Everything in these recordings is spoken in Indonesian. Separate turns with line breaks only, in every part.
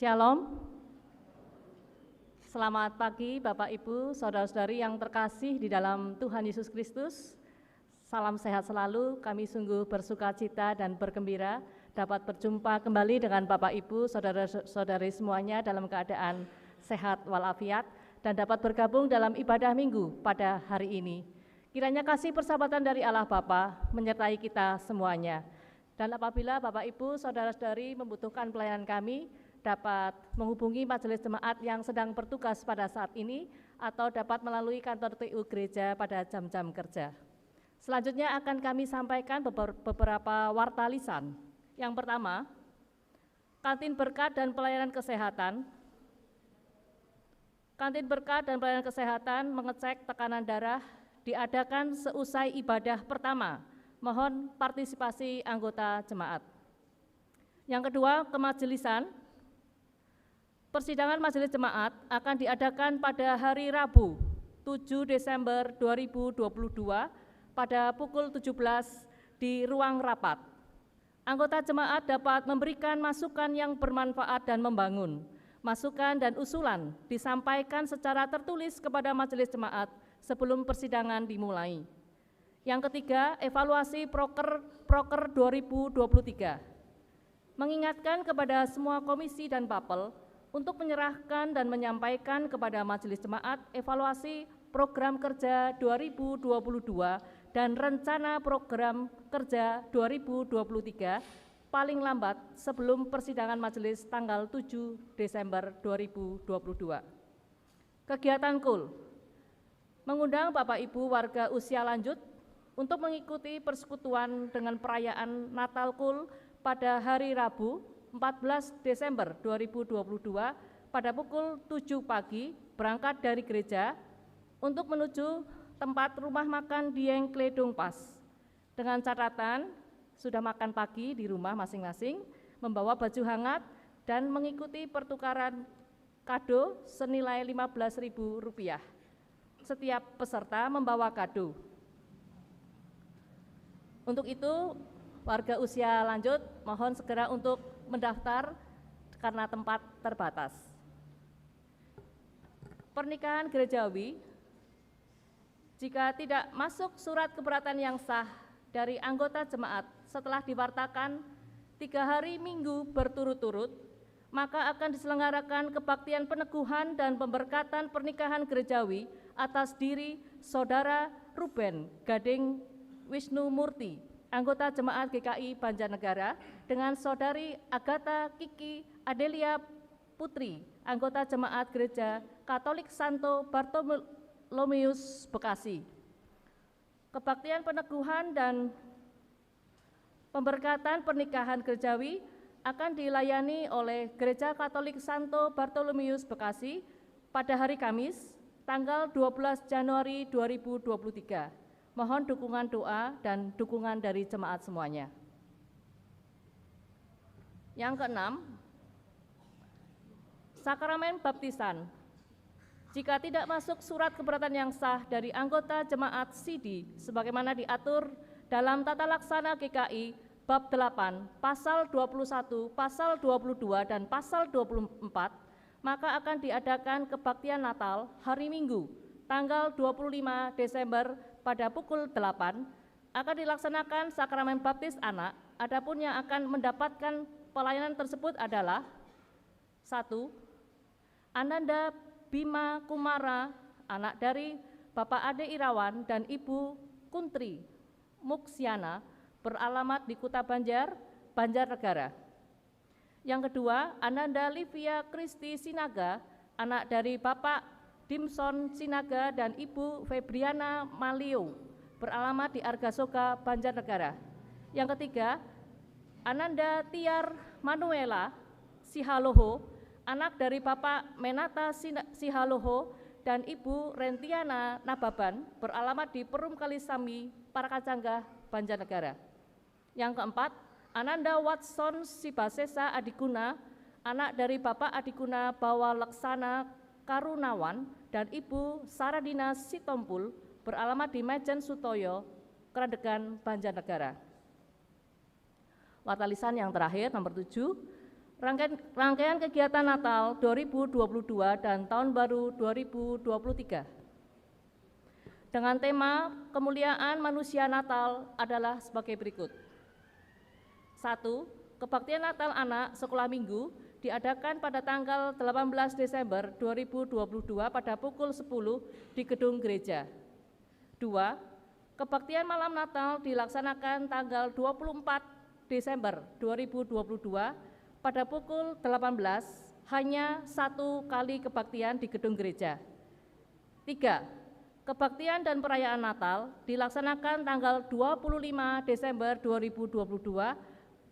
Shalom. Selamat pagi Bapak Ibu, Saudara-saudari yang terkasih di dalam Tuhan Yesus Kristus. Salam sehat selalu, kami sungguh bersuka cita dan bergembira dapat berjumpa kembali dengan Bapak Ibu, Saudara-saudari semuanya dalam keadaan sehat walafiat dan dapat bergabung dalam ibadah minggu pada hari ini. Kiranya kasih persahabatan dari Allah Bapa menyertai kita semuanya. Dan apabila Bapak Ibu, Saudara-saudari membutuhkan pelayanan kami, dapat menghubungi majelis jemaat yang sedang bertugas pada saat ini atau dapat melalui kantor TU gereja pada jam-jam kerja. Selanjutnya akan kami sampaikan beberapa warta lisan. Yang pertama, kantin berkat dan pelayanan kesehatan. Kantin berkat dan pelayanan kesehatan mengecek tekanan darah diadakan seusai ibadah pertama. Mohon partisipasi anggota jemaat. Yang kedua, kemajelisan. Persidangan majelis jemaat akan diadakan pada hari Rabu 7 Desember 2022 pada pukul 17 di ruang rapat. Anggota jemaat dapat memberikan masukan yang bermanfaat dan membangun. Masukan dan usulan disampaikan secara tertulis kepada majelis jemaat sebelum persidangan dimulai. Yang ketiga, evaluasi Proker 2023. Mengingatkan kepada semua komisi dan papel untuk menyerahkan dan menyampaikan kepada majelis jemaat evaluasi program kerja 2022 dan rencana program kerja 2023 paling lambat sebelum persidangan majelis tanggal 7 Desember 2022. Kegiatan KUL, mengundang Bapak Ibu warga usia lanjut untuk mengikuti persekutuan dengan perayaan Natal KUL pada hari Rabu 14 Desember 2022 pada pukul 7 pagi berangkat dari gereja untuk menuju tempat rumah makan Dieng Kledung Pas. Dengan catatan sudah makan pagi di rumah masing-masing, membawa baju hangat dan mengikuti pertukaran kado senilai Rp15.000. Setiap peserta membawa kado. Untuk itu, warga usia lanjut mohon segera untuk mendaftar karena tempat terbatas. Pernikahan gerejawi, jika tidak masuk surat keberatan yang sah dari anggota jemaat setelah diwartakan 3 hari minggu berturut-turut, maka akan diselenggarakan kebaktian peneguhan dan pemberkatan pernikahan gerejawi atas diri Saudara Ruben Gading Wisnu Murti, anggota jemaat GKI Banjarnegara, dengan Saudari Agatha Kiki Adelia Putri, anggota jemaat Gereja Katolik Santo Bartolomeus Bekasi. Kebaktian peneguhan dan pemberkatan pernikahan gerejawi akan dilayani oleh Gereja Katolik Santo Bartolomeus Bekasi pada hari Kamis, tanggal 12 Januari 2023. Mohon dukungan doa dan dukungan dari jemaat semuanya. Yang keenam, sakramen baptisan. Jika tidak masuk surat keberatan yang sah dari anggota jemaat SIDI sebagaimana diatur dalam tata laksana GKI bab 8, pasal 21, pasal 22 dan pasal 24, maka akan diadakan kebaktian Natal hari Minggu, tanggal 25 Desember pada pukul 8 akan dilaksanakan sakramen baptis anak. Adapun yang akan mendapatkan pelayanan tersebut adalah 1. Ananda Bima Kumara, anak dari Bapak Ade Irawan dan Ibu Kuntri Muksiana, beralamat di Kuta Banjar, Banjarnegara. Yang kedua, Ananda Livia Kristi Sinaga, anak dari Bapak Dimson Sinaga dan Ibu Febriana Malio, beralamat di Argasoga, Banjarnegara. Yang ketiga, Ananda Tiar Manuela Sihaloho, anak dari Bapak Menata Sihaloho dan Ibu Rentiana Nababan, beralamat di Perum Kalisami, Parakacanggah, Banjarnegara. Yang keempat, Ananda Watson Sibasesa Adiguna, anak dari Bapak Adiguna Bawa Leksana Karunawan dan Ibu Saradina Sitompul, beralamat di Mejen Sutoyo, Kradegan, Banjarnegara. Warta lisan yang terakhir, nomor 7, Rangkaian kegiatan Natal 2022 dan Tahun Baru 2023 dengan tema kemuliaan manusia Natal adalah sebagai berikut. 1. Kebaktian Natal Anak Sekolah Minggu diadakan pada tanggal 18 Desember 2022 pada pukul 10 di gedung gereja. 2. Kebaktian Malam Natal dilaksanakan tanggal 24 Desember 2022 pada pukul 18, hanya 1 kali kebaktian di gedung gereja. 3. Kebaktian dan perayaan Natal dilaksanakan tanggal 25 Desember 2022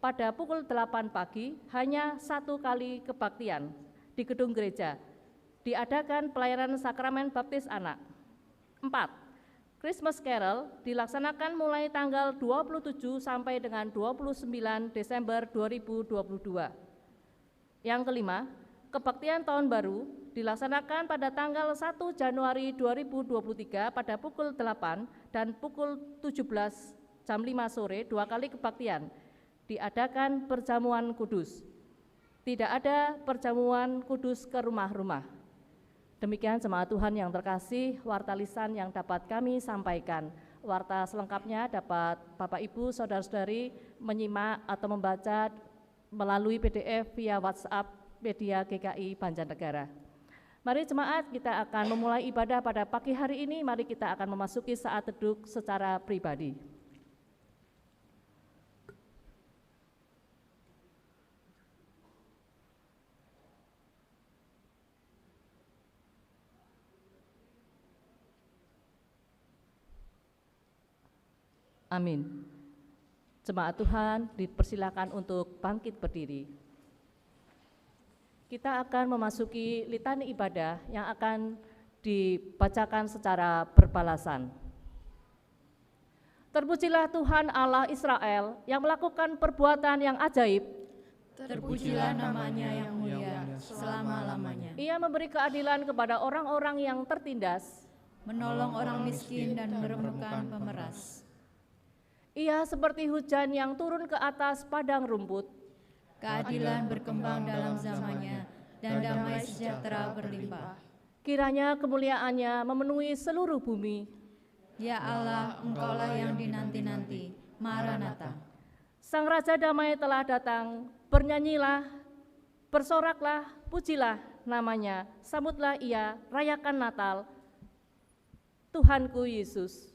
pada pukul 8 pagi, hanya 1 kali kebaktian di gedung gereja. Diadakan pelayanan sakramen baptis anak. 4. Christmas Carol dilaksanakan mulai tanggal 27 sampai dengan 29 Desember 2022. Yang kelima, kebaktian Tahun Baru dilaksanakan pada tanggal 1 Januari 2023 pada pukul 8 dan pukul 17 jam 5 sore 2 kali kebaktian. Diadakan perjamuan kudus. Tidak ada perjamuan kudus ke rumah-rumah. Demikian jemaat Tuhan yang terkasih, warta lisan yang dapat kami sampaikan. Warta selengkapnya dapat Bapak Ibu, Saudara-saudari menyimak atau membaca melalui PDF via WhatsApp Media GKI Banjarnegara. Mari jemaat, kita akan memulai ibadah pada pagi hari ini. Mari kita akan memasuki saat teduh secara pribadi. Amin. Jemaat Tuhan dipersilakan untuk bangkit berdiri. Kita akan memasuki litani ibadah yang akan dibacakan secara berbalasan. Terpujilah Tuhan Allah Israel yang melakukan perbuatan yang ajaib.
Terpujilah namanya yang mulia selama-lamanya.
Ia memberi keadilan kepada orang-orang yang tertindas,
menolong orang miskin dan meremukkan pemeras.
Ia seperti hujan yang turun ke atas padang rumput.
Keadilan berkembang dalam zamannya dan damai sejahtera berlimpah.
Kiranya kemuliaannya memenuhi seluruh bumi.
Ya Allah, Engkaulah yang dinanti-nanti, Maranatha.
Sang Raja Damai telah datang, bernyanyilah, bersoraklah, pujilah namanya, sambutlah ia, rayakan Natal, Tuhanku Yesus.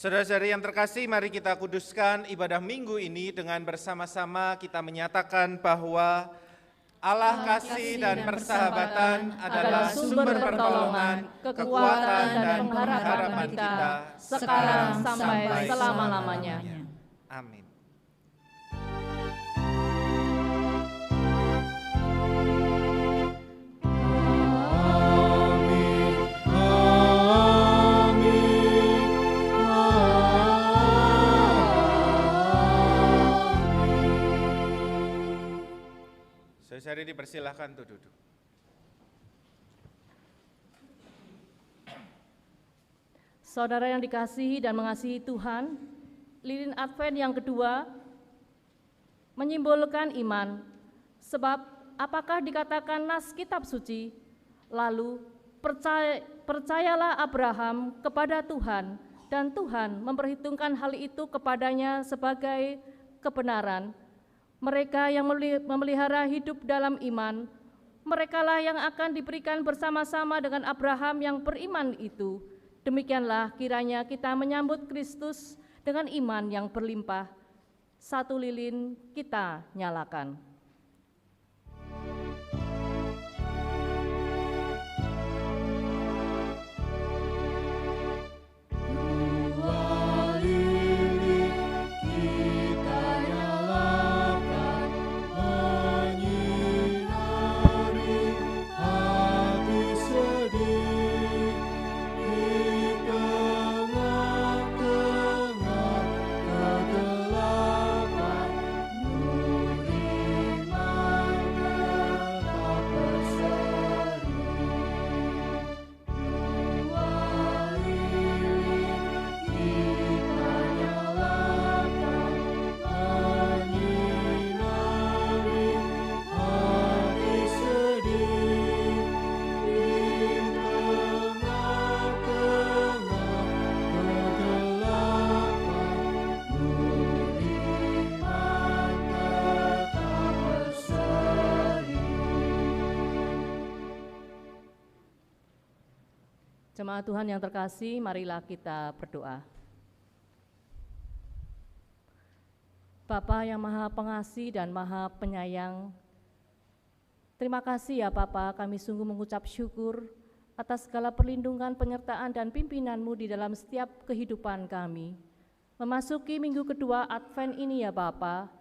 Saudara-saudari yang terkasih, mari kita kuduskan ibadah minggu ini dengan bersama-sama kita menyatakan bahwa Allah kasih dan persahabatan adalah sumber pertolongan, kekuatan dan pengharapan kita sekarang sampai selama-lamanya. Amin. Saudari dipersilahkan untuk duduk.
Saudara yang dikasihi dan mengasihi Tuhan, lilin Advent yang kedua menyimbolkan iman, sebab apakah dikatakan nas kitab suci, lalu percayalah Abraham kepada Tuhan, dan Tuhan memperhitungkan hal itu kepadanya sebagai kebenaran. Mereka yang memelihara hidup dalam iman, merekalah yang akan diberikan bersama-sama dengan Abraham yang beriman itu. Demikianlah kiranya kita menyambut Kristus dengan iman yang berlimpah. Satu lilin kita nyalakan. Jemaat Tuhan yang terkasih, marilah kita berdoa. Bapa yang Maha Pengasih dan Maha Penyayang, terima kasih ya Bapa, kami sungguh mengucap syukur atas segala perlindungan, penyertaan dan pimpinan-Mu di dalam setiap kehidupan kami. Memasuki minggu kedua Advent ini ya Bapa,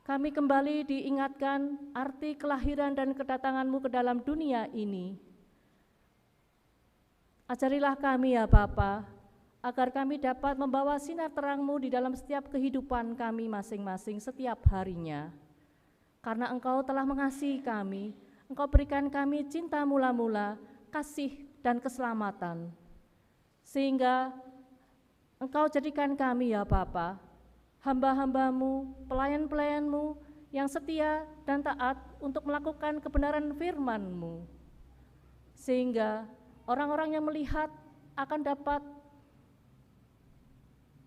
kami kembali diingatkan arti kelahiran dan kedatangan-Mu ke dalam dunia ini. Ajarilah kami ya Bapa, agar kami dapat membawa sinar terang-Mu di dalam setiap kehidupan kami masing-masing setiap harinya. Karena Engkau telah mengasihi kami, Engkau berikan kami cinta mula-mula, kasih dan keselamatan. Sehingga Engkau jadikan kami ya Bapa, hamba-hamba-Mu, pelayan-pelayan-Mu yang setia dan taat untuk melakukan kebenaran firman-Mu. Sehingga orang-orang yang melihat akan dapat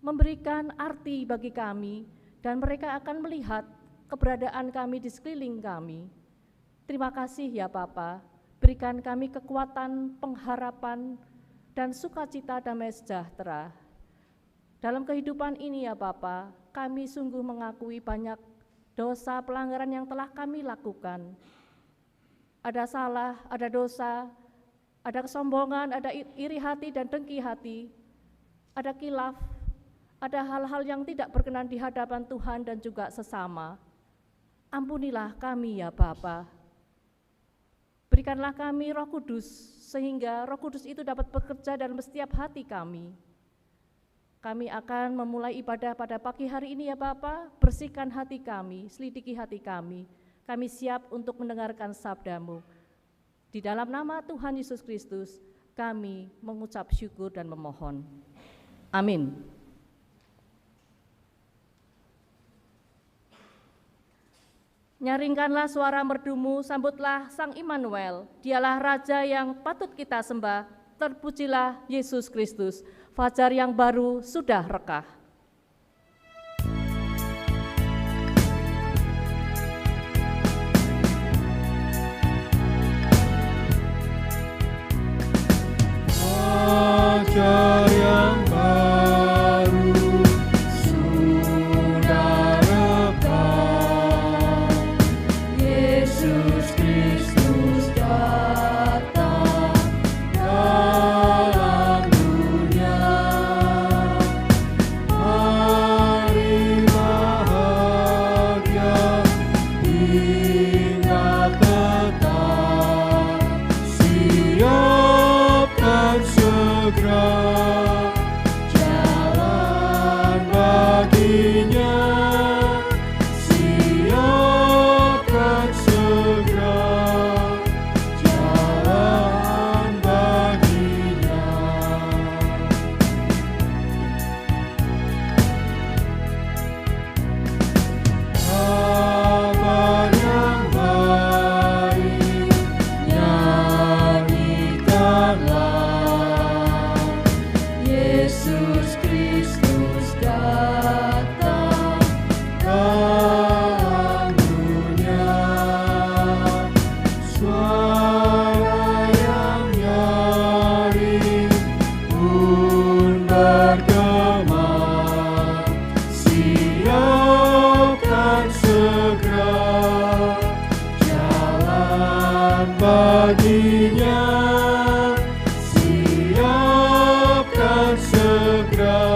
memberikan arti bagi kami dan mereka akan melihat keberadaan kami di sekeliling kami. Terima kasih ya Bapa, berikan kami kekuatan, pengharapan, dan sukacita damai sejahtera. Dalam kehidupan ini ya Bapa, kami sungguh mengakui banyak dosa pelanggaran yang telah kami lakukan. Ada salah, ada dosa, ada kesombongan, ada iri hati dan dengki hati, ada khilaf, ada hal-hal yang tidak berkenan di hadapan Tuhan dan juga sesama. Ampunilah kami ya Bapa. Berikanlah kami Roh Kudus, sehingga Roh Kudus itu dapat bekerja dalam setiap hati kami. Kami akan memulai ibadah pada pagi hari ini ya Bapa, bersihkan hati kami, selidiki hati kami. Kami siap untuk mendengarkan sabda-Mu. Di dalam nama Tuhan Yesus Kristus, kami mengucap syukur dan memohon. Amin. Nyaringkanlah suara merdu-Mu, sambutlah Sang Immanuel, Dialah Raja yang patut kita sembah, terpujilah Yesus Kristus. Fajar yang baru sudah rekah.
Fajar yang baru baginya, siapkan segera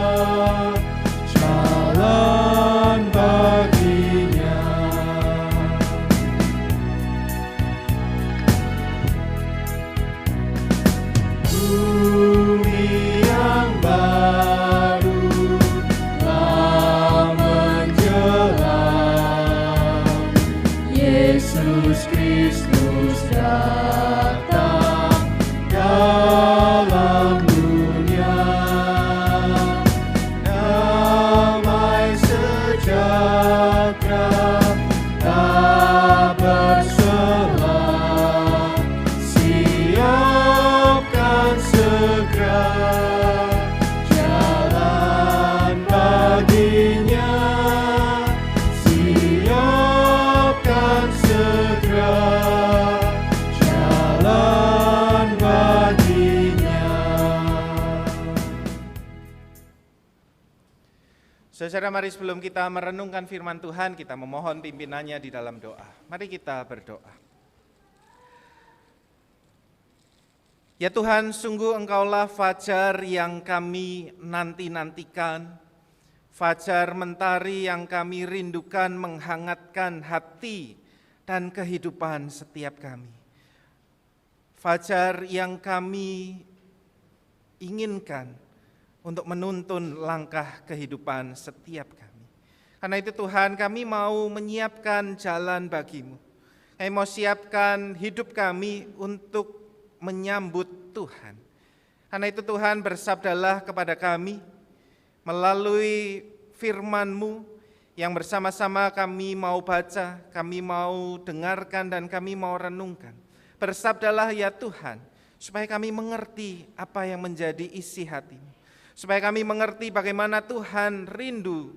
jalan baginya. Bumi yang baru telah menjelang, Yesus Kristus datang dalam dunia. Damai sejahtera tak berselang, siapkan segera jalan baginya, siapkan segera jalan baginya.
Saudara, mari sebelum kita merenungkan firman Tuhan, kita memohon pimpinannya di dalam doa. Mari kita berdoa. Ya Tuhan, sungguh Engkaulah fajar yang kami nanti-nantikan, fajar mentari yang kami rindukan menghangatkan hati dan kehidupan setiap kami. Fajar yang kami inginkan untuk menuntun langkah kehidupan setiap kami. Karena itu Tuhan, kami mau menyiapkan jalan bagi-Mu. Kami mau siapkan hidup kami untuk menyambut Tuhan. Karena itu Tuhan, bersabdalah kepada kami melalui firman-Mu yang bersama-sama kami mau baca, kami mau dengarkan, dan kami mau renungkan. Bersabdalah ya Tuhan, supaya kami mengerti apa yang menjadi isi hati-Mu. Supaya kami mengerti bagaimana Tuhan rindu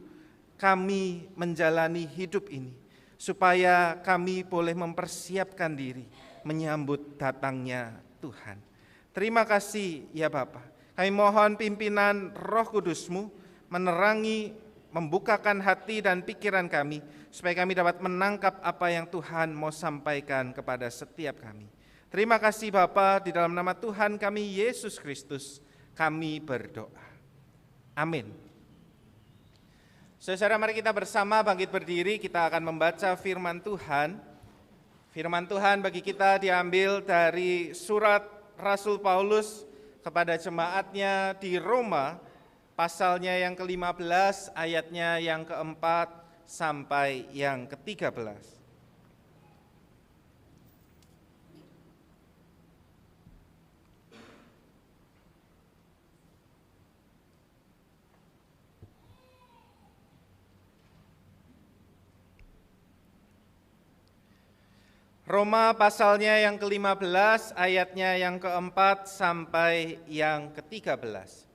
kami menjalani hidup ini. Supaya kami boleh mempersiapkan diri menyambut datangnya Tuhan. Terima kasih ya Bapa. Kami mohon pimpinan Roh Kudus-Mu menerangi, membukakan hati dan pikiran kami, supaya kami dapat menangkap apa yang Tuhan mau sampaikan kepada setiap kami. Terima kasih Bapa, di dalam nama Tuhan kami Yesus Kristus kami berdoa. Amin. Saudara, mari kita bersama bangkit berdiri, kita akan membaca firman Tuhan. Firman Tuhan bagi kita diambil dari surat Rasul Paulus kepada jemaatnya di Roma, pasalnya yang ke-15, ayatnya yang ke-4 sampai yang ke-13. Roma pasalnya yang ke-15, ayatnya yang ke-4 sampai yang ke-13.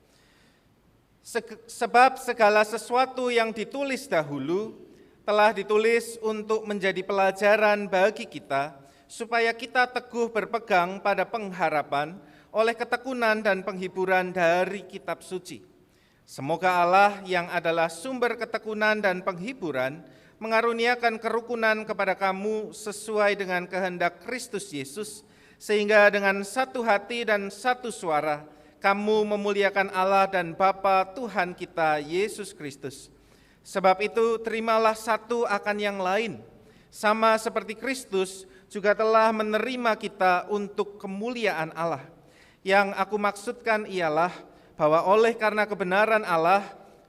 Sebab segala sesuatu yang ditulis dahulu telah ditulis untuk menjadi pelajaran bagi kita, supaya kita teguh berpegang pada pengharapan oleh ketekunan dan penghiburan dari kitab suci. Semoga Allah yang adalah sumber ketekunan dan penghiburan mengaruniakan kerukunan kepada kamu sesuai dengan kehendak Kristus Yesus, sehingga dengan satu hati dan satu suara kamu memuliakan Allah dan Bapa Tuhan kita Yesus Kristus. Sebab itu terimalah satu akan yang lain, sama seperti Kristus juga telah menerima kita untuk kemuliaan Allah. Yang aku maksudkan ialah bahwa oleh karena kebenaran Allah,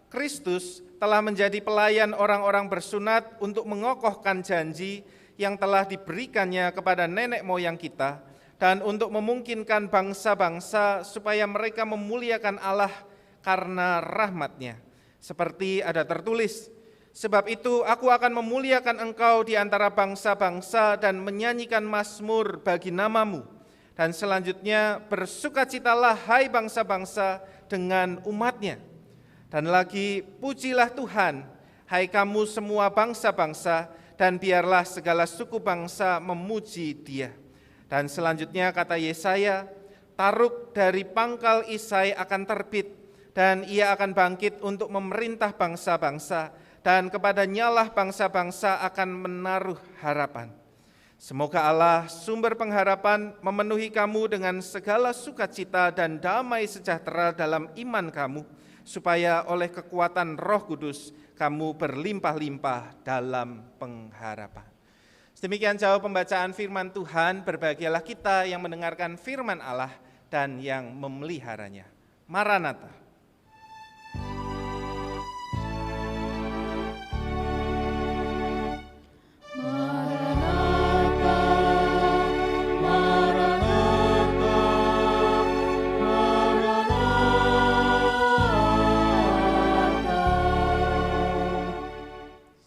Kristus telah menjadi pelayan orang-orang bersunat untuk mengokohkan janji yang telah diberikannya kepada nenek moyang kita, dan untuk memungkinkan bangsa-bangsa supaya mereka memuliakan Allah karena rahmat-Nya. Seperti ada tertulis, sebab itu aku akan memuliakan engkau di antara bangsa-bangsa dan menyanyikan mazmur bagi namamu. Dan selanjutnya, bersukacitalah hai bangsa-bangsa dengan umat-Nya. Dan lagi, pujilah Tuhan, hai kamu semua bangsa-bangsa, dan biarlah segala suku bangsa memuji Dia. Dan selanjutnya kata Yesaya, taruk dari pangkal Isai akan terbit, dan ia akan bangkit untuk memerintah bangsa-bangsa, dan kepadanyalah bangsa-bangsa akan menaruh harapan. Semoga Allah, sumber pengharapan, memenuhi kamu dengan segala sukacita dan damai sejahtera dalam iman kamu, supaya oleh kekuatan Roh Kudus kamu berlimpah-limpah dalam pengharapan. Demikian jauh pembacaan firman Tuhan, berbahagialah kita yang mendengarkan firman Allah dan yang memeliharanya. Maranatha.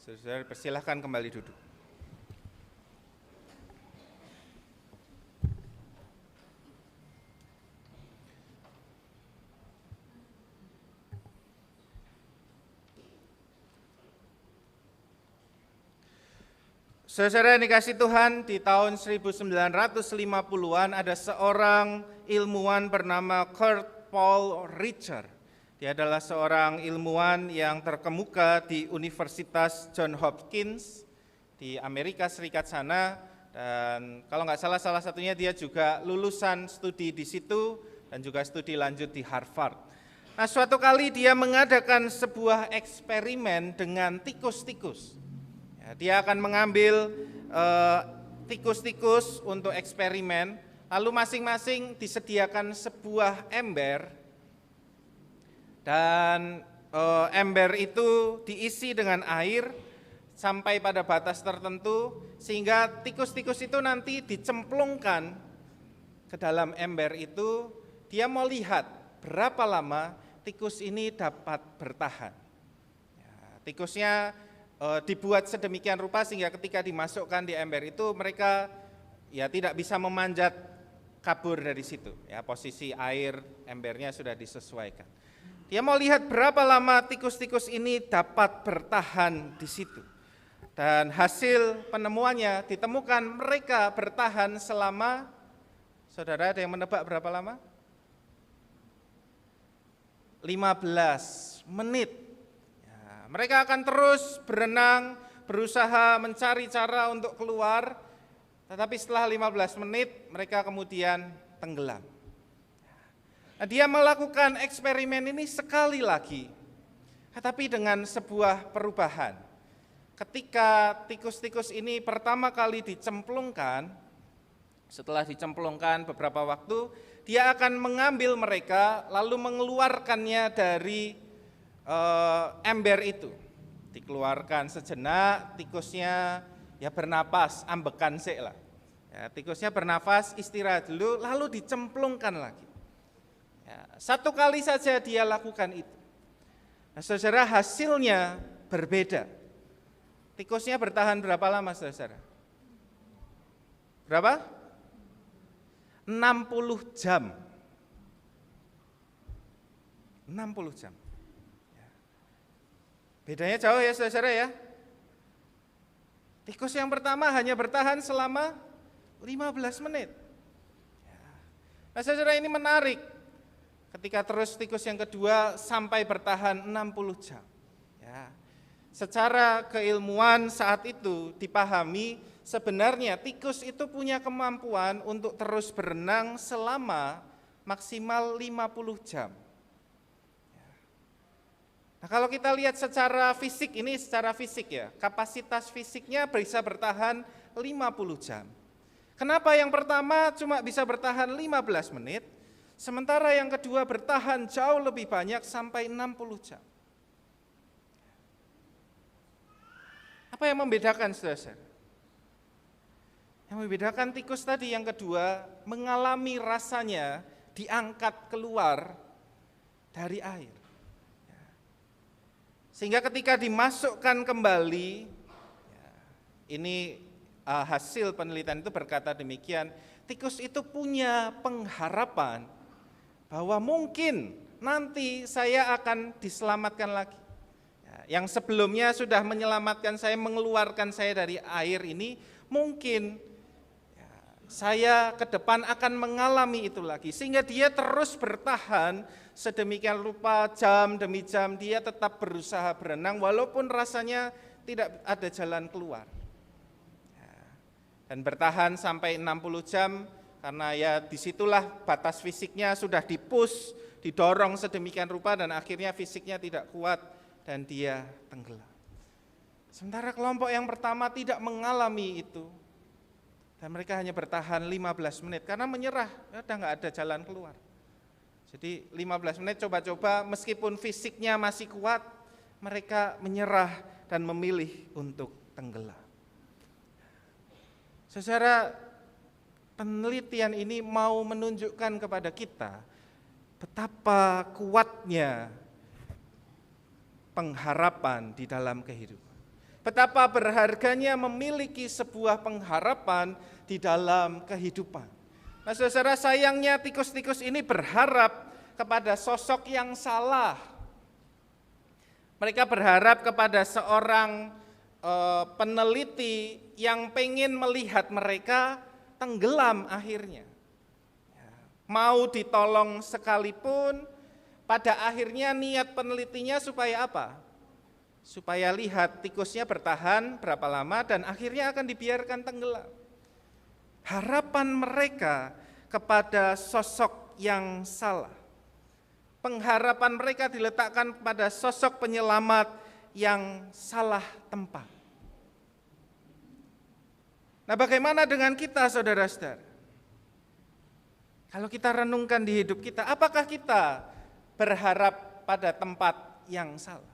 Saudara, persilahkan kembali duduk. Saudara yang dikasih Tuhan, di tahun 1950-an ada seorang ilmuwan bernama Kurt Paul Richter. Dia adalah seorang ilmuwan yang terkemuka di Universitas Johns Hopkins di Amerika Serikat sana, dan kalau nggak salah satunya dia juga lulusan studi di situ dan juga studi lanjut di Harvard. Nah, suatu kali dia mengadakan sebuah eksperimen dengan tikus-tikus. Dia akan mengambil tikus-tikus untuk eksperimen, lalu masing-masing disediakan sebuah ember, dan ember itu diisi dengan air sampai pada batas tertentu, sehingga tikus-tikus itu nanti dicemplungkan ke dalam ember itu. Dia mau lihat berapa lama tikus ini dapat bertahan. Tikusnya dibuat sedemikian rupa sehingga ketika dimasukkan di ember itu mereka tidak bisa memanjat kabur dari situ. Posisi air embernya sudah disesuaikan. Dia mau lihat berapa lama tikus-tikus ini dapat bertahan di situ. Dan hasil penemuannya ditemukan mereka bertahan selama, saudara ada yang menebak berapa lama? 15 menit. Mereka akan terus berenang, berusaha mencari cara untuk keluar, tetapi setelah 15 menit mereka kemudian tenggelam. Nah, dia melakukan eksperimen ini sekali lagi, tetapi dengan sebuah perubahan. Ketika tikus-tikus ini pertama kali dicemplungkan, setelah dicemplungkan beberapa waktu, dia akan mengambil mereka lalu mengeluarkannya dari ember itu. Dikeluarkan sejenak, tikusnya bernapas, ambekan sik lah. Tikusnya bernafas, istirahat dulu, lalu dicemplungkan lagi. Satu kali saja dia lakukan itu. Nah, saudara, hasilnya berbeda. Tikusnya bertahan berapa lama, saudara? Berapa? 60 jam. 60 jam. Bedanya jauh ya, saudara ya. Tikus yang pertama hanya bertahan selama 15 menit. Nah, saudara, ini menarik. Ketika terus tikus yang kedua sampai bertahan 60 jam. Secara keilmuan saat itu dipahami sebenarnya tikus itu punya kemampuan untuk terus berenang selama maksimal 50 jam. Nah, kalau kita lihat secara fisik, ini secara fisik ya, kapasitas fisiknya bisa bertahan 50 jam. Kenapa yang pertama cuma bisa bertahan 15 menit, sementara yang kedua bertahan jauh lebih banyak sampai 60 jam. Apa yang membedakan, saudara? Yang membedakan tikus tadi yang kedua mengalami rasanya diangkat keluar dari air. Sehingga ketika dimasukkan kembali, ini hasil penelitian itu berkata demikian, tikus itu punya pengharapan bahwa mungkin nanti saya akan diselamatkan lagi. Yang sebelumnya sudah menyelamatkan saya, mengeluarkan saya dari air ini, mungkin saya ke depan akan mengalami itu lagi. Sehingga dia terus bertahan sedemikian rupa, jam demi jam dia tetap berusaha berenang walaupun rasanya tidak ada jalan keluar. dan bertahan sampai 60 jam karena ya disitulah batas fisiknya sudah dipush, didorong sedemikian rupa dan akhirnya fisiknya tidak kuat dan dia tenggelam. Sementara kelompok yang pertama tidak mengalami itu dan mereka hanya bertahan 15 menit karena menyerah, udah nggak ada jalan keluar. Jadi 15 menit coba-coba meskipun fisiknya masih kuat, mereka menyerah dan memilih untuk tenggelam. Saudara, penelitian ini mau menunjukkan kepada kita betapa kuatnya pengharapan di dalam kehidupan. Betapa berharganya memiliki sebuah pengharapan di dalam kehidupan. Nah, saudara, sayangnya tikus-tikus ini berharap kepada sosok yang salah. Mereka berharap kepada seorang peneliti yang pengen melihat mereka tenggelam akhirnya. Mau ditolong sekalipun, pada akhirnya niat penelitinya supaya apa? Supaya lihat tikusnya bertahan berapa lama dan akhirnya akan dibiarkan tenggelam. Harapan mereka kepada sosok yang salah. Pengharapan mereka diletakkan pada sosok penyelamat yang salah tempat. Nah, bagaimana dengan kita, saudara-saudara? Kalau kita renungkan di hidup kita, apakah kita berharap pada tempat yang salah?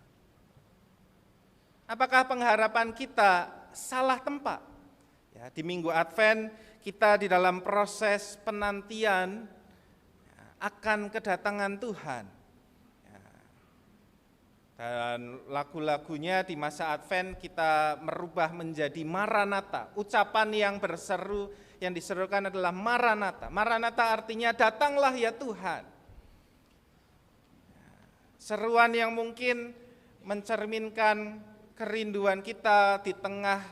Apakah pengharapan kita salah tempat? Ya, di Minggu Advent kita di dalam proses penantian akan kedatangan Tuhan. Dan lagu-lagunya di masa Advent kita merubah menjadi Maranatha. Ucapan yang berseru, yang diserukan adalah Maranatha. Maranatha artinya datanglah ya Tuhan. Seruan yang mungkin mencerminkan kerinduan kita di tengah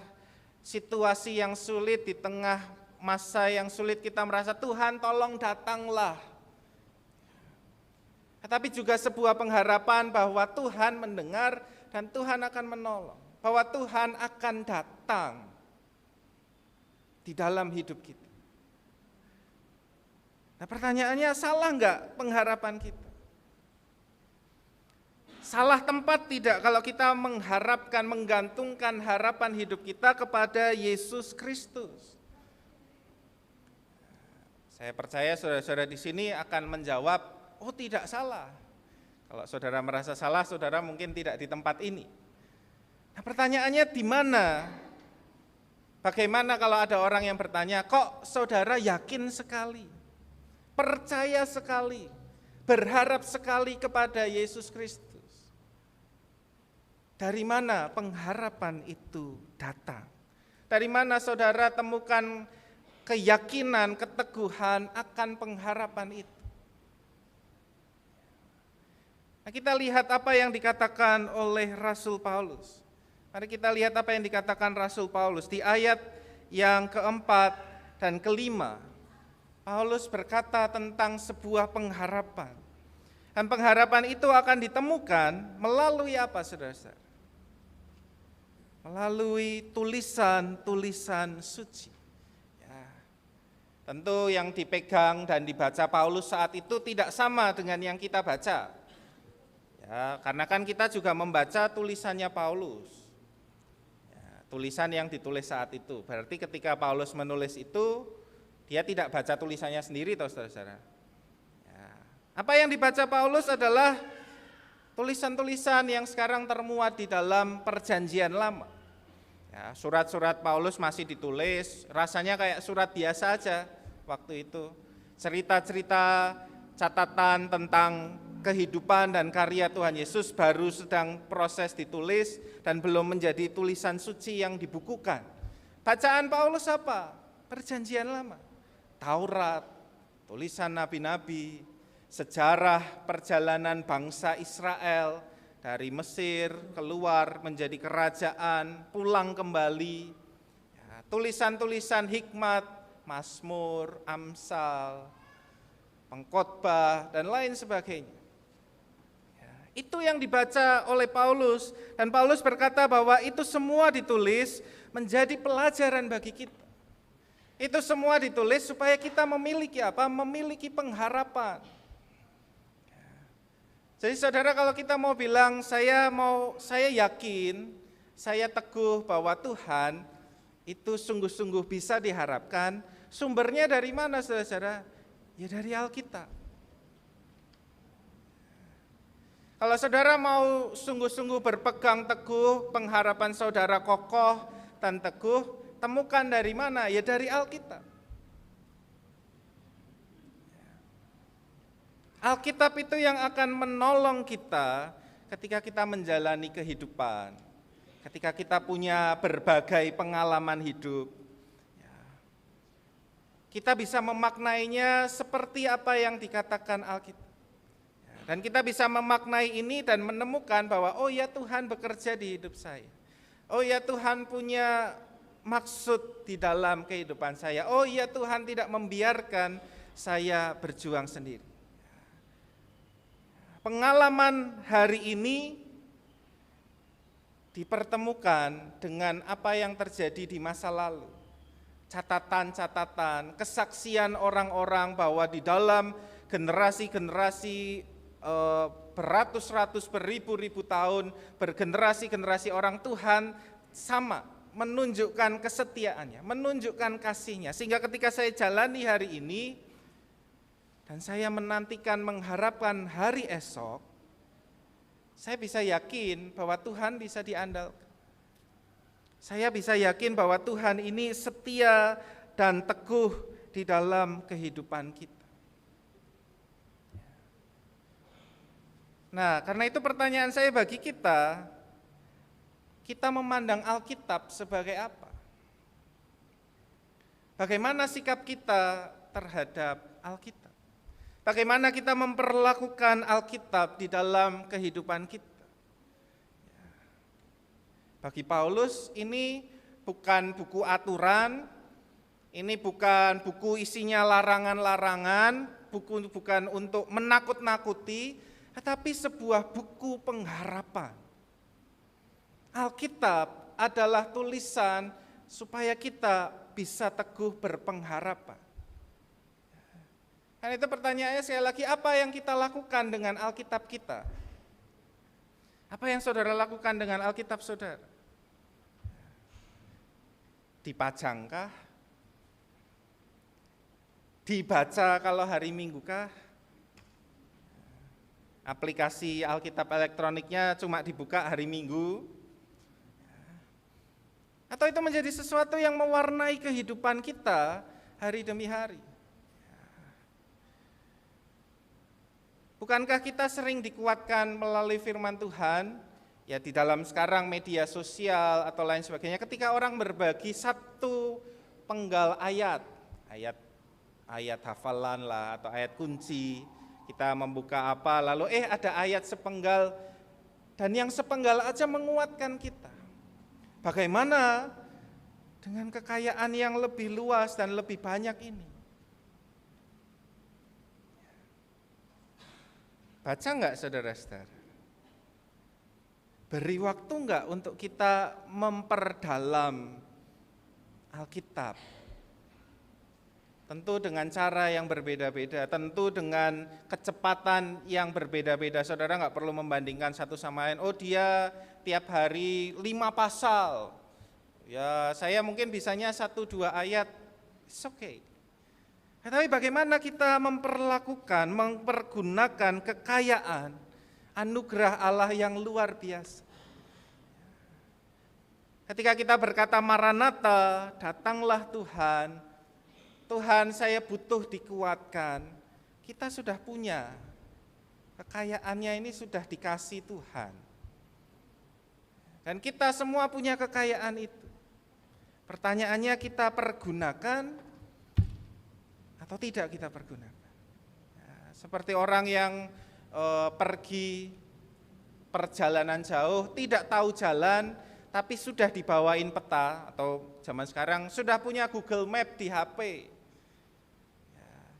situasi yang sulit, di tengah masa yang sulit kita merasa Tuhan tolong datanglah. Tetapi juga sebuah pengharapan bahwa Tuhan mendengar dan Tuhan akan menolong. Bahwa Tuhan akan datang di dalam hidup kita. Nah, pertanyaannya, salah enggak pengharapan kita? Salah tempat tidak kalau kita mengharapkan, menggantungkan harapan hidup kita kepada Yesus Kristus. Saya percaya saudara-saudara di sini akan menjawab, oh tidak salah. Kalau saudara merasa salah, saudara mungkin tidak di tempat ini. Nah, pertanyaannya di mana? Bagaimana kalau ada orang yang bertanya, kok saudara yakin sekali, percaya sekali, berharap sekali kepada Yesus Kristus? Dari mana pengharapan itu datang? Dari mana saudara temukan keyakinan, keteguhan akan pengharapan itu? Nah, kita lihat apa yang dikatakan oleh Rasul Paulus. Mari kita lihat apa yang dikatakan Rasul Paulus di ayat yang keempat dan kelima. Paulus berkata tentang sebuah pengharapan. Dan pengharapan itu akan ditemukan melalui apa, saudara-saudara? Melalui tulisan-tulisan suci. Ya, tentu yang dipegang dan dibaca Paulus saat itu tidak sama dengan yang kita baca. Ya, karena kan kita juga membaca tulisannya Paulus. Ya, tulisan yang ditulis saat itu. Berarti ketika Paulus menulis itu, dia tidak baca tulisannya sendiri, toh saudara-saudara. Ya, apa yang dibaca Paulus adalah tulisan-tulisan yang sekarang termuat di dalam Perjanjian Lama. Ya, surat-surat Paulus masih ditulis, rasanya kayak surat biasa aja waktu itu. Cerita-cerita, catatan tentang kehidupan dan karya Tuhan Yesus baru sedang proses ditulis dan belum menjadi tulisan suci yang dibukukan. Bacaan Paulus apa? Perjanjian Lama. Taurat, tulisan nabi-nabi, sejarah perjalanan bangsa Israel dari Mesir keluar menjadi kerajaan, pulang kembali, ya, tulisan-tulisan hikmat, Mazmur, Amsal, Pengkhotbah, dan lain sebagainya. Ya, itu yang dibaca oleh Paulus, dan Paulus berkata bahwa itu semua ditulis menjadi pelajaran bagi kita. Itu semua ditulis supaya kita memiliki apa? Memiliki pengharapan. Jadi saudara, kalau kita mau bilang saya yakin, saya teguh bahwa Tuhan itu sungguh-sungguh bisa diharapkan, sumbernya dari mana saudara? Ya dari Alkitab. Kalau saudara mau sungguh-sungguh berpegang teguh, pengharapan saudara kokoh dan teguh, temukan dari mana? Ya dari Alkitab. Alkitab itu yang akan menolong kita ketika kita menjalani kehidupan, ketika kita punya berbagai pengalaman hidup. Kita bisa memaknainya seperti apa yang dikatakan Alkitab. Dan kita bisa memaknai ini dan menemukan bahwa oh ya, Tuhan bekerja di hidup saya. Oh ya, Tuhan punya maksud di dalam kehidupan saya. Oh ya, Tuhan tidak membiarkan saya berjuang sendiri. Pengalaman hari ini dipertemukan dengan apa yang terjadi di masa lalu. Catatan-catatan, kesaksian orang-orang bahwa di dalam generasi-generasi beratus-ratus, beribu-ribu tahun, bergenerasi-generasi orang, Tuhan sama menunjukkan kesetiaannya, menunjukkan kasihnya. Sehingga ketika saya jalani hari ini, dan saya menantikan mengharapkan hari esok, saya bisa yakin bahwa Tuhan bisa diandalkan. Saya bisa yakin bahwa Tuhan ini setia dan teguh di dalam kehidupan kita. Nah, karena itu pertanyaan saya bagi kita memandang Alkitab sebagai apa? Bagaimana sikap kita terhadap Alkitab? Bagaimana kita memperlakukan Alkitab di dalam kehidupan kita? Bagi Paulus ini bukan buku aturan, ini bukan buku isinya larangan-larangan, bukan untuk menakut-nakuti, tetapi sebuah buku pengharapan. Alkitab adalah tulisan supaya kita bisa teguh berpengharapan. Dan itu pertanyaannya sekali lagi, apa yang kita lakukan dengan Alkitab kita? Apa yang saudara lakukan dengan Alkitab saudara? Dipajangkah? Dibaca kalau hari Minggu kah? Aplikasi Alkitab elektroniknya cuma dibuka hari Minggu? Atau itu menjadi sesuatu yang mewarnai kehidupan kita hari demi hari? Bukankah kita sering dikuatkan melalui firman Tuhan, ya di dalam sekarang media sosial atau lain sebagainya, ketika orang berbagi satu penggal ayat hafalan lah atau ayat kunci, kita membuka apa, lalu ada ayat sepenggal, dan yang sepenggal aja menguatkan kita. Bagaimana dengan kekayaan yang lebih luas dan lebih banyak ini? Baca enggak saudara-saudara? Beri waktu enggak untuk kita memperdalam Alkitab? Tentu dengan cara yang berbeda-beda, tentu dengan kecepatan yang berbeda-beda. Saudara enggak perlu membandingkan satu sama lain. Oh, dia tiap hari 5 pasal. Ya, saya mungkin bisanya 1-2 ayat. It's okay. Tapi bagaimana kita mempergunakan kekayaan anugerah Allah yang luar biasa. Ketika kita berkata Maranatha, datanglah Tuhan, Tuhan saya butuh dikuatkan, kita sudah punya, kekayaannya ini sudah dikasih Tuhan. Dan kita semua punya kekayaan itu. Pertanyaannya kita pergunakan atau tidak kita pergunakan. Seperti orang yang pergi perjalanan jauh, tidak tahu jalan, tapi sudah dibawain peta, atau zaman sekarang sudah punya Google Map di HP.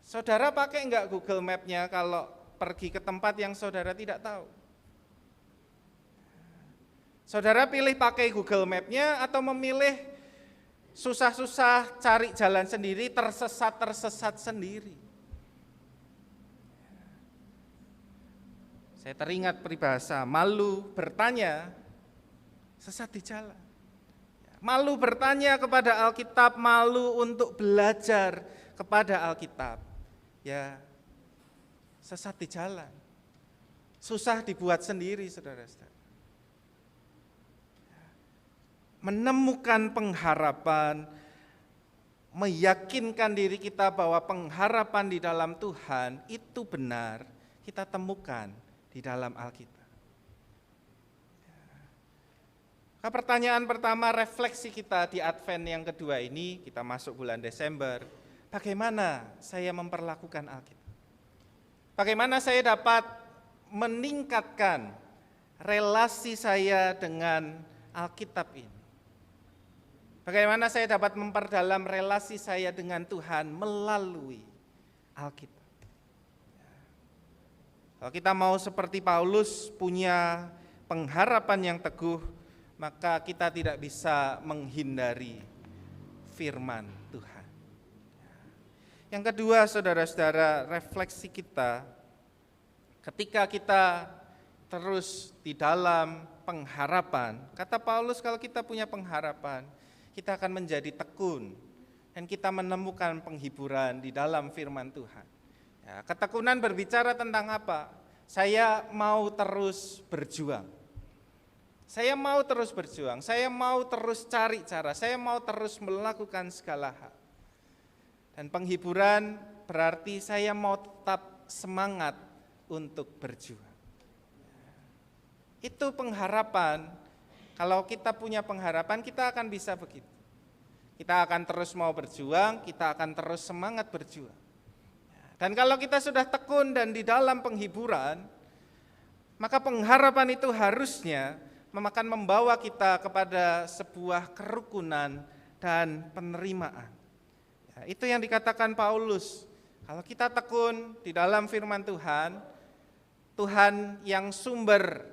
Saudara pakai enggak Google Map-nya kalau pergi ke tempat yang saudara tidak tahu? Saudara pilih pakai Google Map-nya atau memilih susah-susah cari jalan sendiri, tersesat sendiri. Saya teringat peribahasa, malu bertanya, sesat di jalan. Malu bertanya kepada Alkitab, malu untuk belajar kepada Alkitab. Ya, sesat di jalan. Susah dibuat sendiri, saudara-saudara. Menemukan pengharapan, meyakinkan diri kita bahwa pengharapan di dalam Tuhan itu benar, kita temukan di dalam Alkitab. Pertanyaan pertama, refleksi kita di Advent yang kedua ini, kita masuk bulan Desember, bagaimana saya memperlakukan Alkitab? Bagaimana saya dapat meningkatkan relasi saya dengan Alkitab ini? Bagaimana saya dapat memperdalam relasi saya dengan Tuhan melalui Alkitab? Kalau kita mau seperti Paulus punya pengharapan yang teguh, maka kita tidak bisa menghindari firman Tuhan. Yang kedua, saudara-saudara, refleksi kita ketika kita terus di dalam pengharapan. Kata Paulus, kalau kita punya pengharapan, kita akan menjadi tekun dan kita menemukan penghiburan di dalam firman Tuhan. Ya, ketekunan berbicara tentang apa? Saya mau terus berjuang. Saya mau terus berjuang, saya mau terus cari cara, saya mau terus melakukan segala hal. Dan penghiburan berarti saya mau tetap semangat untuk berjuang. Itu pengharapan, kalau kita punya pengharapan kita akan bisa begitu. Kita akan terus mau berjuang, kita akan terus semangat berjuang. Dan kalau kita sudah tekun dan di dalam penghiburan, maka pengharapan itu harusnya akan membawa kita kepada sebuah kerukunan dan penerimaan. Ya, itu yang dikatakan Paulus. Kalau kita tekun di dalam firman Tuhan, Tuhan yang sumber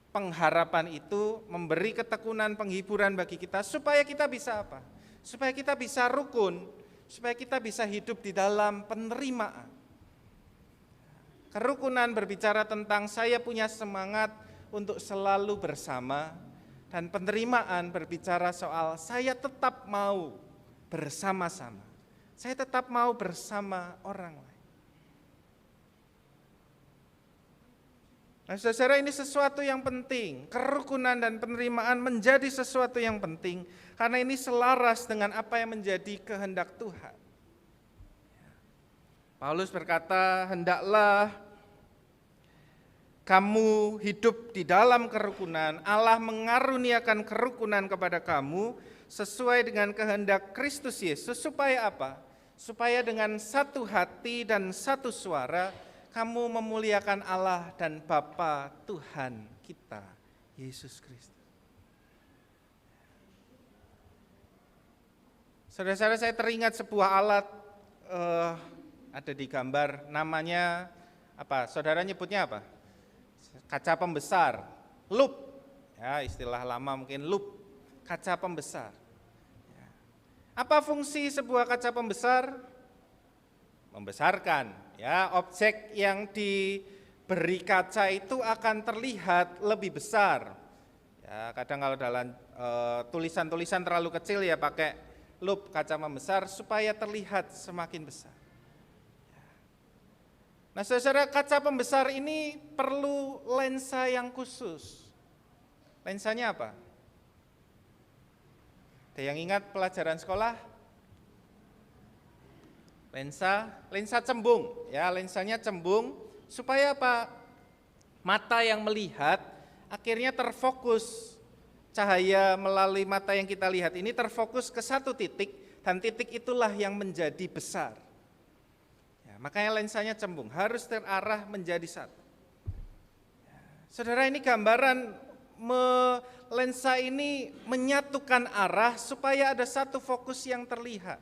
pengharapan itu memberi ketekunan penghiburan bagi kita supaya kita bisa apa? Supaya kita bisa rukun, supaya kita bisa hidup di dalam penerimaan. Kerukunan berbicara tentang saya punya semangat untuk selalu bersama, dan penerimaan berbicara soal saya tetap mau bersama-sama. Saya tetap mau bersama orang lain. Nah, saudara, ini sesuatu yang penting. Kerukunan dan penerimaan menjadi sesuatu yang penting karena ini selaras dengan apa yang menjadi kehendak Tuhan. Paulus berkata, hendaklah kamu hidup di dalam kerukunan, Allah mengaruniakan kerukunan kepada kamu sesuai dengan kehendak Kristus Yesus. Supaya apa? Supaya dengan satu hati dan satu suara kamu memuliakan Allah dan Bapa Tuhan kita, Yesus Kristus. Saudara-saudara, saya teringat sebuah alat ada di gambar, namanya apa? Saudara nyebutnya apa? Kaca pembesar, loop, ya istilah lama mungkin loop, kaca pembesar. Apa fungsi sebuah kaca pembesar? Membesarkan, ya objek yang diberi kaca itu akan terlihat lebih besar. Ya kadang kalau dalam tulisan-tulisan terlalu kecil ya pakai loop kaca pembesar supaya terlihat semakin besar. Nah, saudara, kaca pembesar ini perlu lensa yang khusus. Lensanya apa? Ada yang ingat pelajaran sekolah? Lensa cembung, ya lensanya cembung supaya apa? Mata yang melihat akhirnya terfokus. Cahaya melalui mata yang kita lihat ini terfokus ke satu titik dan titik itulah yang menjadi besar. Makanya lensanya cembung, harus terarah menjadi satu. Saudara, ini gambaran lensa ini menyatukan arah supaya ada satu fokus yang terlihat.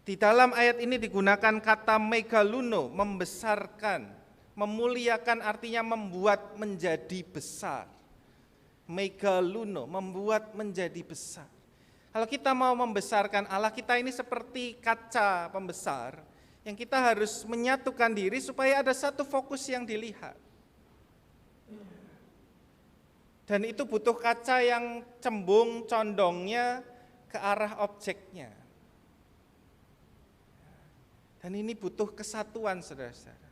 Di dalam ayat ini digunakan kata megaluno, membesarkan, memuliakan artinya membuat menjadi besar. megaluno, membuat menjadi besar. Kalau kita mau membesarkan Allah, kita ini seperti kaca pembesar yang kita harus menyatukan diri supaya ada satu fokus yang dilihat. Dan itu butuh kaca yang cembung condongnya ke arah objeknya. Dan ini butuh kesatuan, saudara-saudara.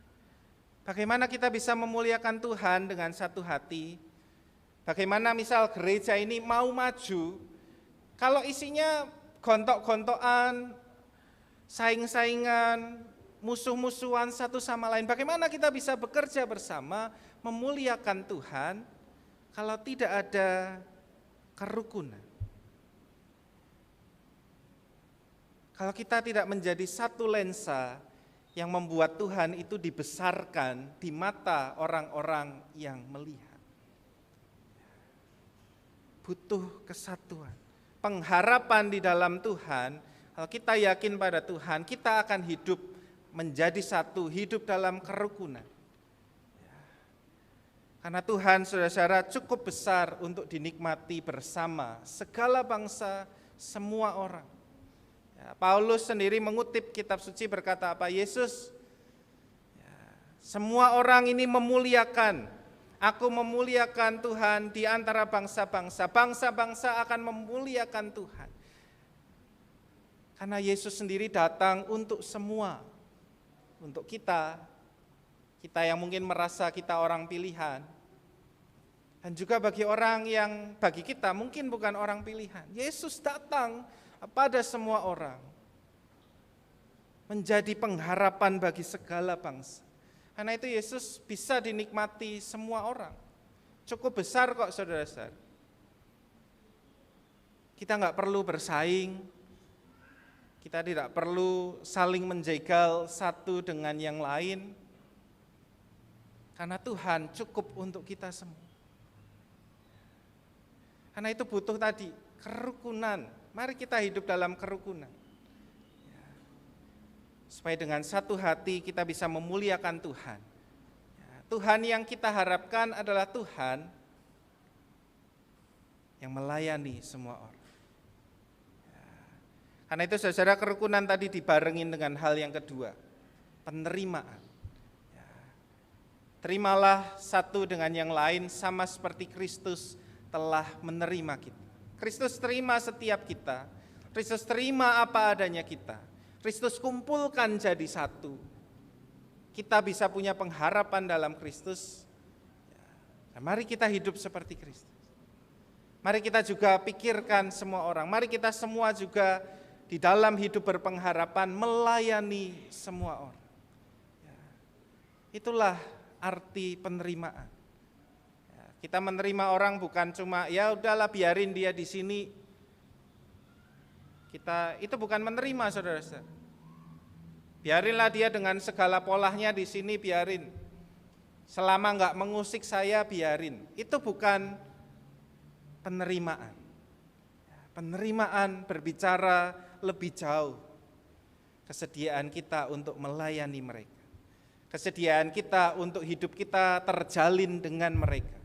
Bagaimana kita bisa memuliakan Tuhan dengan satu hati? Bagaimana misal gereja ini mau maju, kalau isinya gontok-gontokan, saing-saingan, musuh-musuhan satu sama lain, bagaimana kita bisa bekerja bersama memuliakan Tuhan kalau tidak ada kerukunan? Kalau kita tidak menjadi satu lensa yang membuat Tuhan itu dibesarkan di mata orang-orang yang melihat. Butuh kesatuan, pengharapan di dalam Tuhan. Kalau kita yakin pada Tuhan, kita akan hidup menjadi satu, hidup dalam kerukunan. Karena Tuhan, saudara-saudara, cukup besar untuk dinikmati bersama segala bangsa, semua orang. Paulus sendiri mengutip kitab suci berkata apa? Yesus, semua orang ini memuliakan, aku memuliakan Tuhan di antara bangsa-bangsa, bangsa-bangsa akan memuliakan Tuhan. Karena Yesus sendiri datang untuk semua, untuk kita yang mungkin merasa kita orang pilihan, dan juga bagi orang yang bagi kita mungkin bukan orang pilihan. Yesus datang pada semua orang, menjadi pengharapan bagi segala bangsa. Karena itu Yesus bisa dinikmati semua orang. Cukup besar kok, saudara-saudara. Kita nggak perlu bersaing, kita tidak perlu saling menjegal satu dengan yang lain, karena Tuhan cukup untuk kita semua. Karena itu butuh tadi kerukunan. Mari kita hidup dalam kerukunan. Supaya dengan satu hati kita bisa memuliakan Tuhan. Tuhan yang kita harapkan adalah Tuhan yang melayani semua orang. Karena itu saudara, kerukunan tadi dibarengin dengan hal yang kedua, penerimaan. Terimalah satu dengan yang lain sama seperti Kristus telah menerima kita. Kristus terima setiap kita, Kristus terima apa adanya kita, Kristus kumpulkan jadi satu. Kita bisa punya pengharapan dalam Kristus. Nah, mari kita hidup seperti Kristus. Mari kita juga pikirkan semua orang, mari kita semua juga di dalam hidup berpengharapan melayani semua orang. Itulah arti penerimaan. Kita menerima orang bukan cuma ya udahlah biarin dia di sini. Kita itu bukan menerima, saudara-saudara. Biarinlah dia dengan segala polahnya di sini, biarin. Selama enggak mengusik saya, biarin. Itu bukan penerimaan. Penerimaan berbicara lebih jauh. Kesediaan kita untuk melayani mereka. Kesediaan kita untuk hidup kita terjalin dengan mereka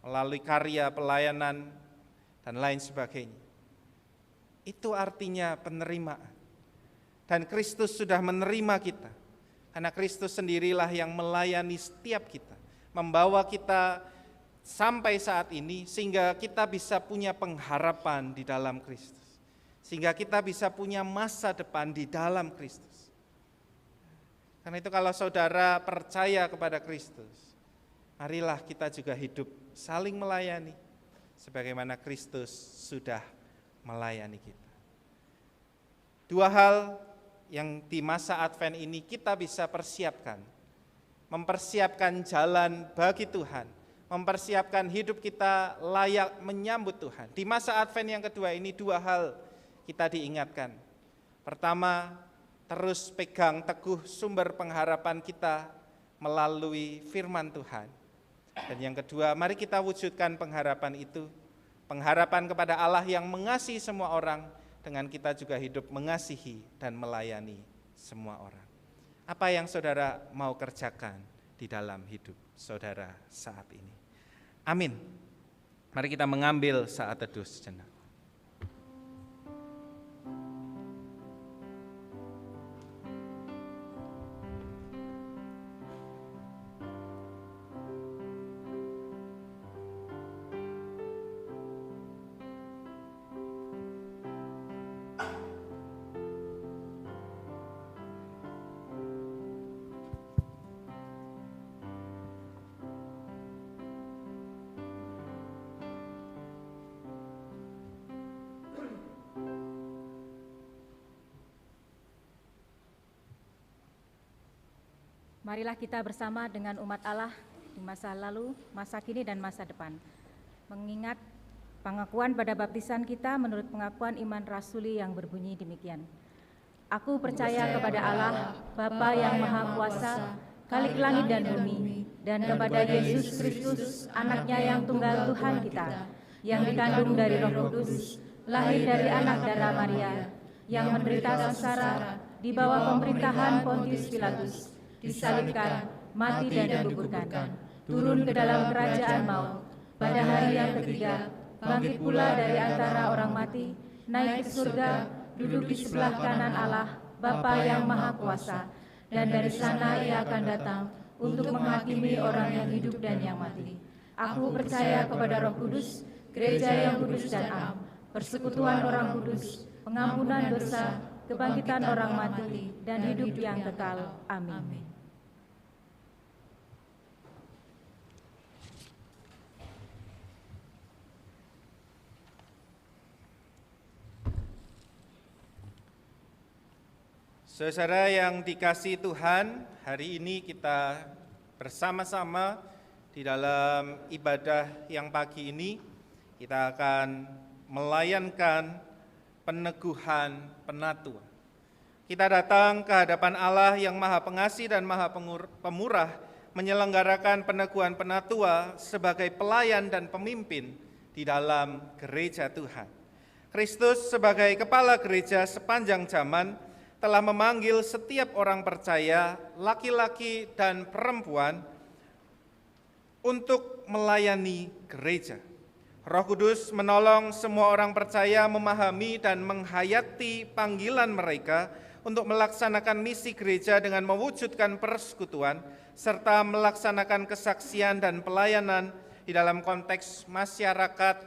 melalui karya, pelayanan, dan lain sebagainya. Itu artinya penerimaan. Dan Kristus sudah menerima kita. Karena Kristus sendirilah yang melayani setiap kita. Membawa kita sampai saat ini sehingga kita bisa punya pengharapan di dalam Kristus. Sehingga kita bisa punya masa depan di dalam Kristus. Karena itu kalau saudara percaya kepada Kristus, marilah kita juga hidup saling melayani sebagaimana Kristus sudah melayani kita. Dua hal yang di masa Advent ini kita bisa persiapkan. Mempersiapkan jalan bagi Tuhan, mempersiapkan hidup kita layak menyambut Tuhan. Di masa Advent yang kedua ini dua hal kita diingatkan. Pertama, terus pegang teguh sumber pengharapan kita melalui firman Tuhan. Dan yang kedua, mari kita wujudkan pengharapan itu, pengharapan kepada Allah yang mengasihi semua orang, dengan kita juga hidup mengasihi dan melayani semua orang. Apa yang saudara mau kerjakan di dalam hidup saudara saat ini? Amin. Mari kita mengambil saat teduh sejenak.
Marilah kita bersama dengan umat Allah di masa lalu, masa kini, dan masa depan. Mengingat pengakuan pada baptisan kita menurut pengakuan iman rasuli yang berbunyi demikian. Aku percaya kepada Allah, Bapa yang Maha Kuasa, Khalik langit dan bumi, dan kepada Yesus Kristus, anaknya yang tunggal Tuhan kita, yang dikandung dari Roh Kudus, lahir dari anak darah Maria, yang menderita sengsara di bawah pemerintahan Pontius Pilatus, disalibkan, mati dan dikuburkan, turun ke dalam kerajaan maut, pada hari yang ketiga, bangkit pula dari antara orang mati, naik ke surga, duduk di sebelah kanan Allah, Bapa yang Maha Kuasa, dan dari sana Ia akan datang untuk menghakimi orang yang hidup dan yang mati. Aku percaya kepada Roh Kudus, gereja yang kudus dan am, persekutuan orang kudus, pengampunan dosa, kebangkitan orang mati, dan hidup yang kekal. Amin.
Saudara yang dikasihi Tuhan, hari ini kita bersama-sama di dalam ibadah yang pagi ini, kita akan melayankan peneguhan penatua. Kita datang ke hadapan Allah yang Maha Pengasih dan Maha Pemurah, menyelenggarakan peneguhan penatua sebagai pelayan dan pemimpin di dalam gereja Tuhan. Kristus sebagai kepala gereja sepanjang zaman telah memanggil setiap orang percaya, laki-laki dan perempuan, untuk melayani gereja. Roh Kudus menolong semua orang percaya memahami dan menghayati panggilan mereka untuk melaksanakan misi gereja dengan mewujudkan persekutuan, serta melaksanakan kesaksian dan pelayanan di dalam konteks masyarakat,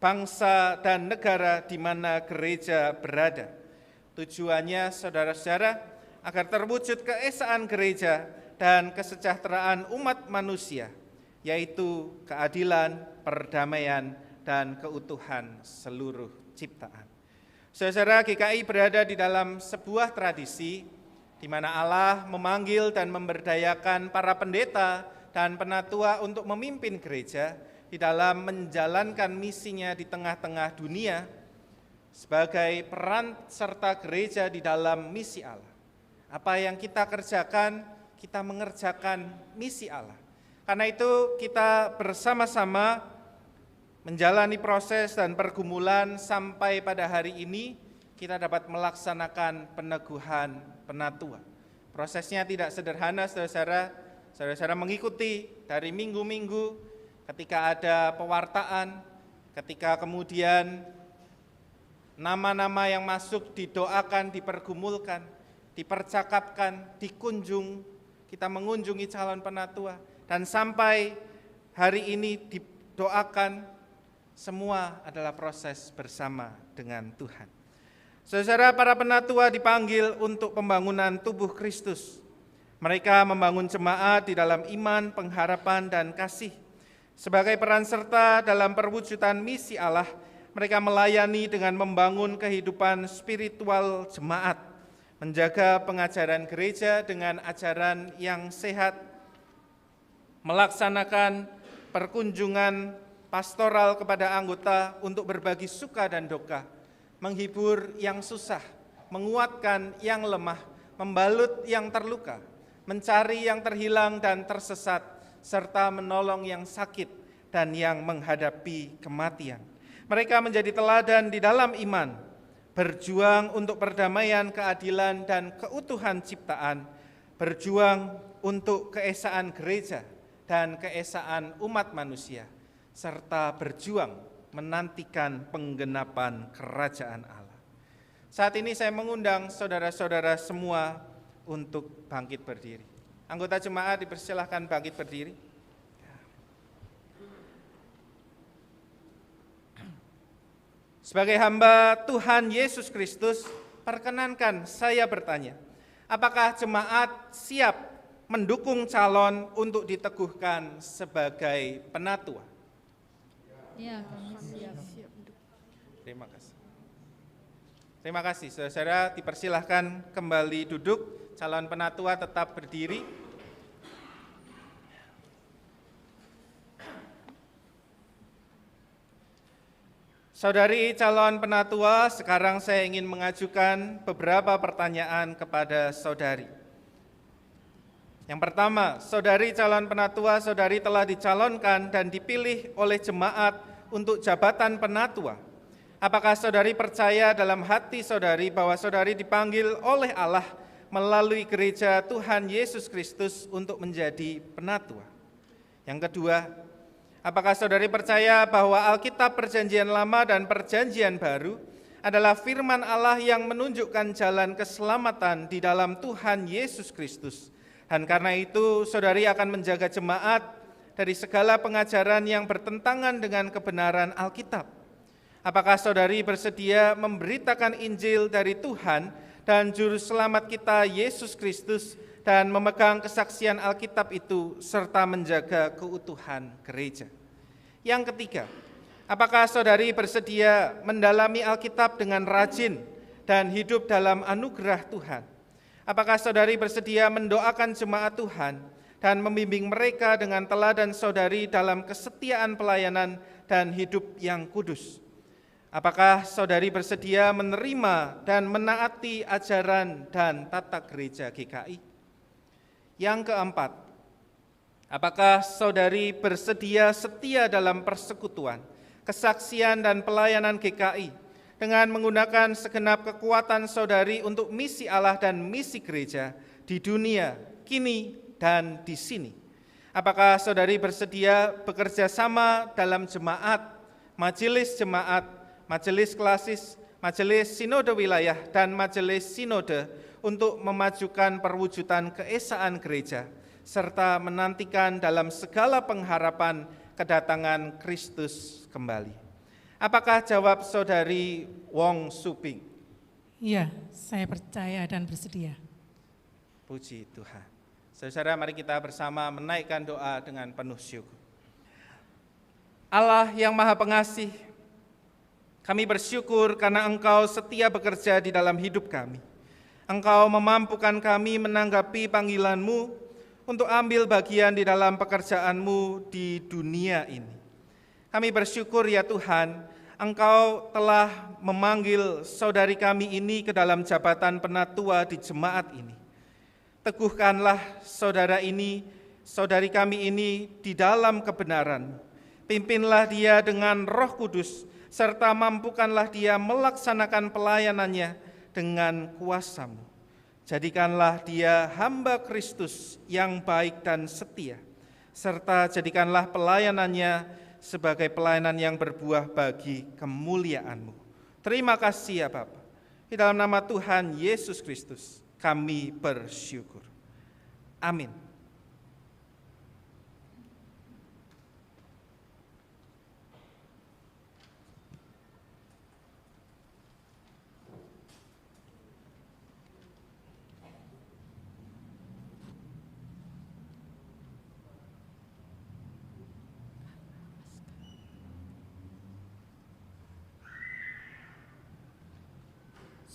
bangsa, dan negara di mana gereja berada. Tujuannya, saudara-saudara, agar terwujud keesaan gereja dan kesejahteraan umat manusia, yaitu keadilan, perdamaian, dan keutuhan seluruh ciptaan. Saudara, GKI berada di dalam sebuah tradisi di mana Allah memanggil dan memberdayakan para pendeta dan penatua untuk memimpin gereja di dalam menjalankan misinya di tengah-tengah dunia, sebagai peran serta gereja di dalam misi Allah. Apa yang kita kerjakan, kita mengerjakan misi Allah. Karena itu kita bersama-sama menjalani proses dan pergumulan sampai pada hari ini kita dapat melaksanakan peneguhan penatua. Prosesnya tidak sederhana, saudara-saudara. Saudara-saudara mengikuti dari minggu-minggu ketika ada pewartaan, ketika kemudian nama-nama yang masuk didoakan, dipergumulkan, dipercakapkan, kita mengunjungi calon penatua, dan sampai hari ini didoakan, semua adalah proses bersama dengan Tuhan. Saudara, para penatua dipanggil untuk pembangunan tubuh Kristus. Mereka membangun jemaat di dalam iman, pengharapan, dan kasih. Sebagai peran serta dalam perwujudan misi Allah, mereka melayani dengan membangun kehidupan spiritual jemaat, menjaga pengajaran gereja dengan ajaran yang sehat, melaksanakan perkunjungan pastoral kepada anggota untuk berbagi suka dan duka, menghibur yang susah, menguatkan yang lemah, membalut yang terluka, mencari yang terhilang dan tersesat, serta menolong yang sakit dan yang menghadapi kematian. Mereka menjadi teladan di dalam iman, berjuang untuk perdamaian, keadilan, dan keutuhan ciptaan, berjuang untuk keesaan gereja dan keesaan umat manusia, serta berjuang menantikan penggenapan kerajaan Allah. Saat ini saya mengundang saudara-saudara semua untuk bangkit berdiri. Anggota jemaat dipersilahkan bangkit berdiri. Sebagai hamba Tuhan Yesus Kristus, perkenankan saya bertanya, apakah jemaat siap mendukung calon untuk diteguhkan sebagai penatua?
Ya, kami siap.
Terima kasih. Terima kasih, saudara-saudara, dipersilahkan kembali duduk, calon penatua tetap berdiri. Saudari calon penatua, sekarang saya ingin mengajukan beberapa pertanyaan kepada saudari. Yang pertama, saudari calon penatua, saudari telah dicalonkan dan dipilih oleh jemaat untuk jabatan penatua. Apakah saudari percaya dalam hati saudari bahwa saudari dipanggil oleh Allah melalui gereja Tuhan Yesus Kristus untuk menjadi penatua? Yang kedua, apakah saudari percaya bahwa Alkitab Perjanjian Lama dan Perjanjian Baru adalah firman Allah yang menunjukkan jalan keselamatan di dalam Tuhan Yesus Kristus? Dan karena itu, saudari akan menjaga jemaat dari segala pengajaran yang bertentangan dengan kebenaran Alkitab. Apakah saudari bersedia memberitakan Injil dari Tuhan dan Juru Selamat kita Yesus Kristus dan memegang kesaksian Alkitab itu serta menjaga keutuhan gereja? Yang ketiga, apakah saudari bersedia mendalami Alkitab dengan rajin dan hidup dalam anugerah Tuhan? Apakah saudari bersedia mendoakan jemaat Tuhan dan membimbing mereka dengan teladan saudari dalam kesetiaan pelayanan dan hidup yang kudus? Apakah saudari bersedia menerima dan menaati ajaran dan tata gereja GKI? Yang keempat, apakah saudari bersedia setia dalam persekutuan, kesaksian dan pelayanan GKI dengan menggunakan segenap kekuatan saudari untuk misi Allah dan misi gereja di dunia, kini dan di sini? Apakah saudari bersedia bekerja sama dalam jemaat, majelis jemaat, majelis klasis, majelis sinode wilayah, dan majelis sinode untuk memajukan perwujudan keesaan gereja, serta menantikan dalam segala pengharapan kedatangan Kristus kembali? Apakah jawab saudari Wong Suping?
Iya, saya percaya dan bersedia.
Puji Tuhan. Saudara, mari kita bersama menaikkan doa dengan penuh syukur. Allah yang Maha Pengasih, kami bersyukur karena Engkau setia bekerja di dalam hidup kami. Engkau memampukan kami menanggapi panggilan-Mu untuk ambil bagian di dalam pekerjaan-Mu di dunia ini. Kami bersyukur ya Tuhan, Engkau telah memanggil saudari kami ini ke dalam jabatan penatua di jemaat ini. Teguhkanlah saudari kami ini di dalam kebenaran. Pimpinlah dia dengan Roh Kudus, serta mampukanlah dia melaksanakan pelayanannya dengan kuasa-Mu. Jadikanlah dia hamba Kristus yang baik dan setia, serta jadikanlah pelayanannya sebagai pelayanan yang berbuah bagi kemuliaan-Mu. Terima kasih ya Bapa. Di dalam nama Tuhan Yesus Kristus kami bersyukur. Amin.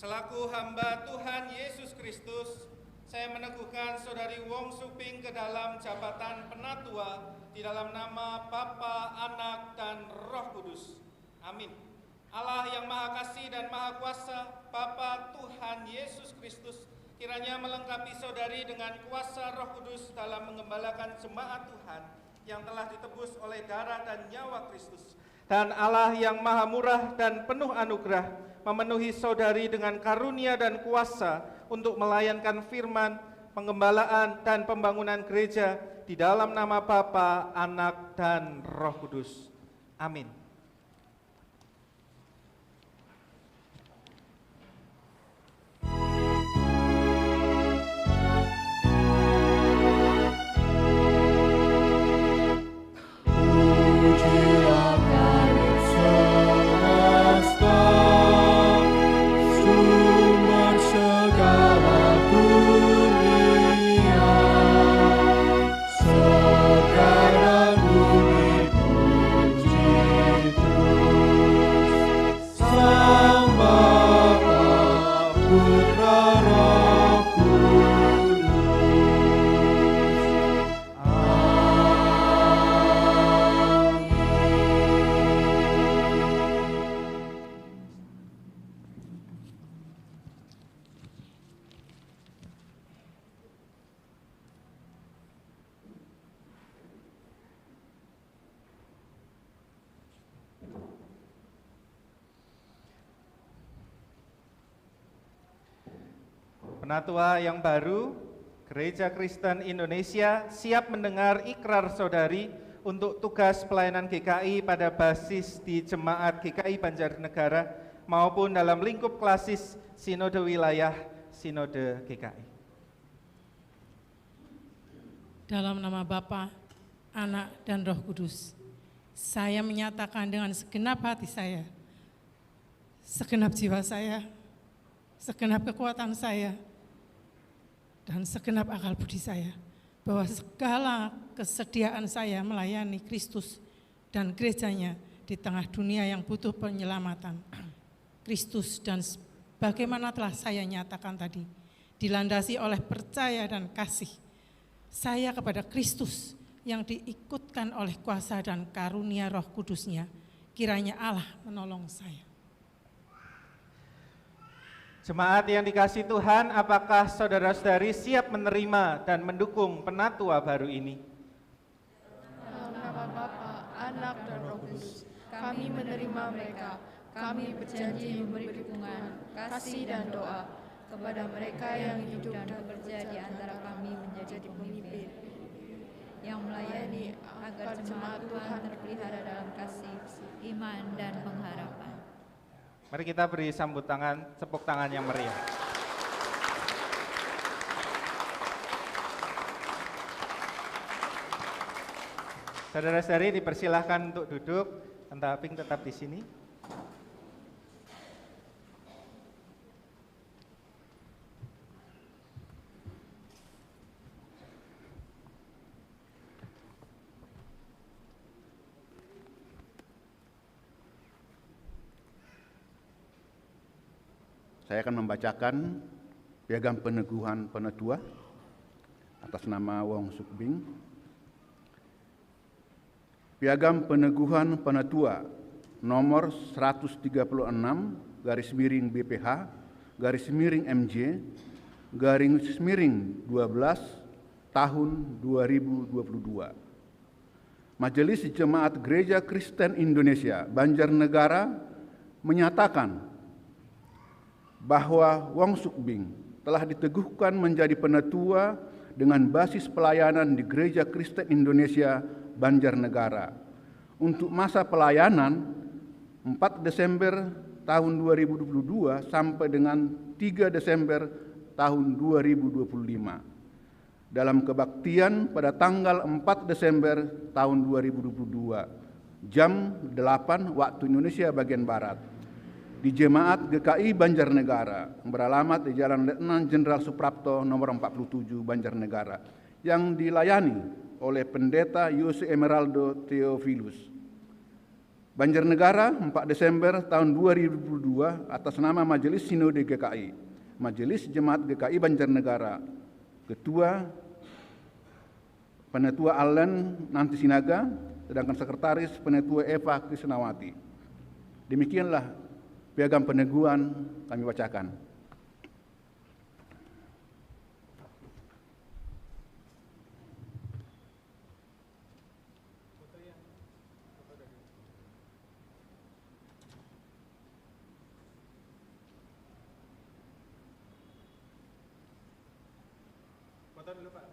Selaku hamba Tuhan Yesus Kristus, saya meneguhkan saudari Wong Suping ke dalam jabatan penatua di dalam nama Bapa, Anak, dan Roh Kudus. Amin. Allah yang Maha Kasih dan Maha Kuasa, Bapa Tuhan Yesus Kristus, kiranya melengkapi saudari dengan kuasa Roh Kudus dalam mengembalakan jemaat Tuhan yang telah ditebus oleh darah dan nyawa Kristus. Dan Allah yang Maha Murah dan penuh anugerah memenuhi saudari dengan karunia dan kuasa untuk melayanikan firman, pengembalaan, dan pembangunan gereja di dalam nama Bapa, Anak, dan Roh Kudus. Amin.
Sumber segala dunia, sekarang bumi puji terus. Sang Bapa, Putra, Roh Kudus.
Penatua yang baru, Gereja Kristen Indonesia siap mendengar ikrar saudari untuk tugas pelayanan GKI pada basis di Jemaat GKI Banjarnegara maupun dalam lingkup klasis Sinode Wilayah Sinode GKI.
Dalam nama Bapa, Anak, dan Roh Kudus, saya menyatakan dengan segenap hati saya, segenap jiwa saya, segenap kekuatan saya, dan segenap akal budi saya, bahwa segala kesediaan saya melayani Kristus dan gerejanya di tengah dunia yang butuh penyelamatan. Kristus dan bagaimana telah saya nyatakan tadi, dilandasi oleh percaya dan kasih saya kepada Kristus yang diikutkan oleh kuasa dan karunia Roh Kudus-Nya, kiranya Allah menolong saya.
Jemaat yang dikasihi Tuhan, apakah saudara-saudari siap menerima dan mendukung penatua baru ini?
Dalam nama Bapa, Anak, dan Roh Kudus, kami menerima mereka. Kami berjanji memberi dukungan, kasih, dan doa kepada mereka yang hidup dan bekerja di antara kami menjadi pemimpin, yang melayani agar jemaat Tuhan terpelihara dalam kasih, iman, dan pengharapan.
Mari kita beri sambut tangan, tepuk tangan yang meriah. Saudara-saudari dipersilahkan untuk duduk, Tante Aping tetap di sini.
Saya akan membacakan piagam peneguhan penatua atas nama Wong Suk Bing. Piagam peneguhan penatua nomor 136 garis miring BPH garis miring MJ garis miring 12 tahun 2022. Majelis Jemaat Gereja Kristen Indonesia Banjarnegara menyatakan bahwa Wong Suk Bing telah diteguhkan menjadi penatua dengan basis pelayanan di Gereja Kristen Indonesia Banjarnegara untuk masa pelayanan 4 Desember tahun 2022 sampai dengan 3 Desember tahun 2025. Dalam kebaktian pada tanggal 4 Desember tahun 2022, jam 8 waktu Indonesia bagian Barat, di Jemaat GKI Banjarnegara, beralamat di Jalan Letnan Jenderal Suprapto nomor 47 Banjarnegara, yang dilayani oleh Pendeta Yose Emeraldo Theophilus. Banjarnegara 4 Desember tahun 2022 atas nama Majelis Sinode GKI, Majelis Jemaat GKI Banjarnegara, Ketua Penatua Allen Nanti Sinaga, sedangkan Sekretaris Penatua Eva Krisnawati. Demikianlah piagam peneguhan kami bacakan.
Foto dulu, Pak.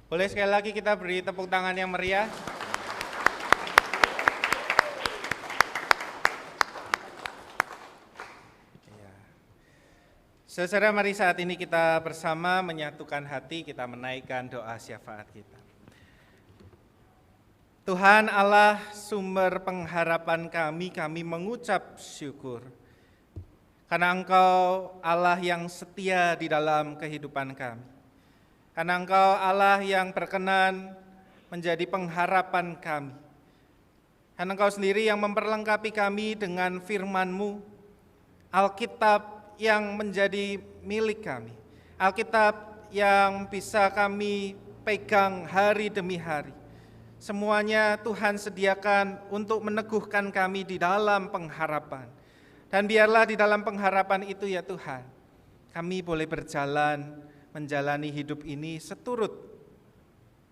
Boleh sekali lagi kita beri tepuk tangan yang meriah. Saudara, mari saat ini kita bersama menyatukan hati, kita menaikkan doa syafaat kita. Tuhan Allah, sumber pengharapan kami mengucap syukur. Karena Engkau Allah yang setia di dalam kehidupan kami. Karena Engkau Allah yang berkenan menjadi pengharapan kami. Karena Engkau sendiri yang memperlengkapi kami dengan firman-Mu, Alkitab yang menjadi milik kami, Alkitab yang bisa kami pegang hari demi hari. Semuanya Tuhan sediakan untuk meneguhkan kami di dalam pengharapan. Dan biarlah di dalam pengharapan itu ya Tuhan, kami boleh berjalan menjalani hidup ini seturut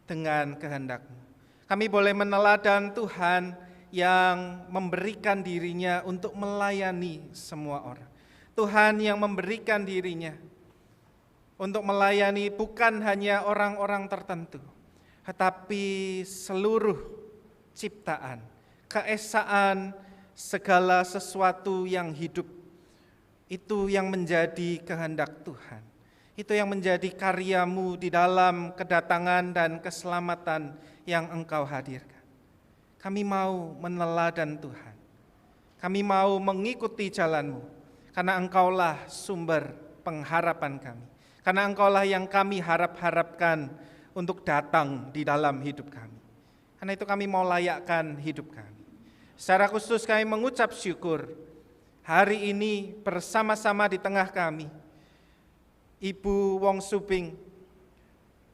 dengan kehendak-Mu. Kami boleh meneladan Tuhan yang memberikan dirinya untuk melayani semua orang. Tuhan yang memberikan dirinya untuk melayani bukan hanya orang-orang tertentu, tetapi seluruh ciptaan, keesaan segala sesuatu yang hidup. Itu yang menjadi kehendak Tuhan. Itu yang menjadi karya-Mu di dalam kedatangan dan keselamatan yang Engkau hadirkan. Kami mau meneladan Tuhan. Kami mau mengikuti jalan-Mu. Karena Engkaulah sumber pengharapan kami. Karena Engkaulah yang kami harap-harapkan untuk datang di dalam hidup kami. Karena itu kami mau layakkan hidup kami. Secara khusus kami mengucap syukur hari ini bersama-sama di tengah kami. Ibu Wong Suping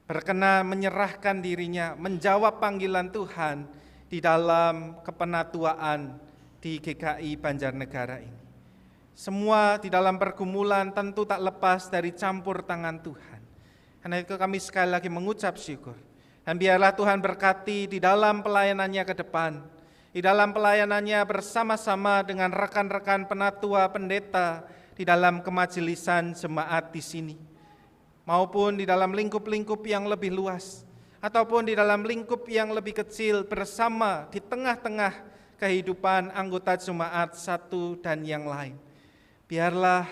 berkenan menyerahkan dirinya, menjawab panggilan Tuhan di dalam kepenatuaan di GKI Banjarnegara ini. Semua di dalam pergumulan tentu tak lepas dari campur tangan Tuhan. Karena itu kami sekali lagi mengucap syukur. Dan biarlah Tuhan berkati di dalam pelayanannya ke depan. Di dalam pelayanannya bersama-sama dengan rekan-rekan penatua pendeta di dalam kemajelisan jemaat di sini. Maupun di dalam lingkup-lingkup yang lebih luas. Ataupun di dalam lingkup yang lebih kecil bersama di tengah-tengah kehidupan anggota jemaat satu dan yang lain. Biarlah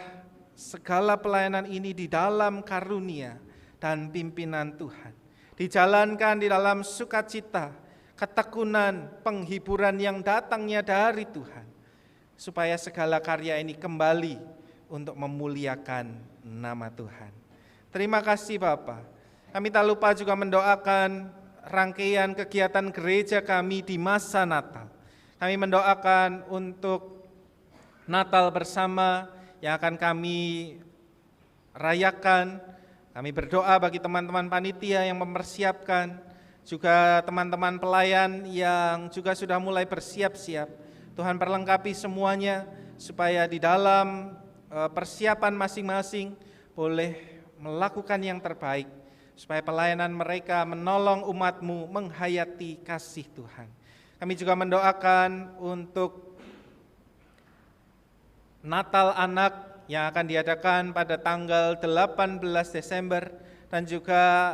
segala pelayanan ini di dalam karunia dan pimpinan Tuhan. Dijalankan di dalam sukacita, ketekunan, penghiburan yang datangnya dari Tuhan. Supaya segala karya ini kembali untuk memuliakan nama Tuhan. Terima kasih Bapa. Kami tak lupa juga mendoakan rangkaian kegiatan gereja kami di masa Natal. Kami mendoakan untuk Natal bersama yang akan kami rayakan. Kami berdoa bagi teman-teman panitia yang mempersiapkan, juga teman-teman pelayan yang juga sudah mulai bersiap-siap. Tuhan perlengkapi semuanya supaya di dalam persiapan masing-masing boleh melakukan yang terbaik, supaya pelayanan mereka menolong umat-Mu menghayati kasih Tuhan. Kami juga mendoakan untuk Natal anak yang akan diadakan pada tanggal 18 Desember dan juga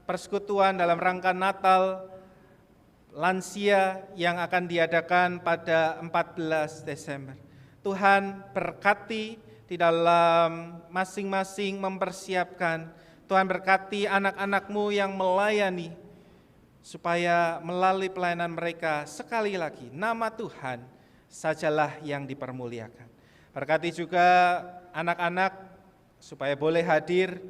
persekutuan dalam rangka Natal lansia yang akan diadakan pada 14 Desember. Tuhan berkati di dalam masing-masing mempersiapkan. Tuhan berkati anak-anak-Mu yang melayani supaya melalui pelayanan mereka sekali lagi nama Tuhan sajalah yang dipermuliakan. Berkati juga anak-anak supaya boleh hadir,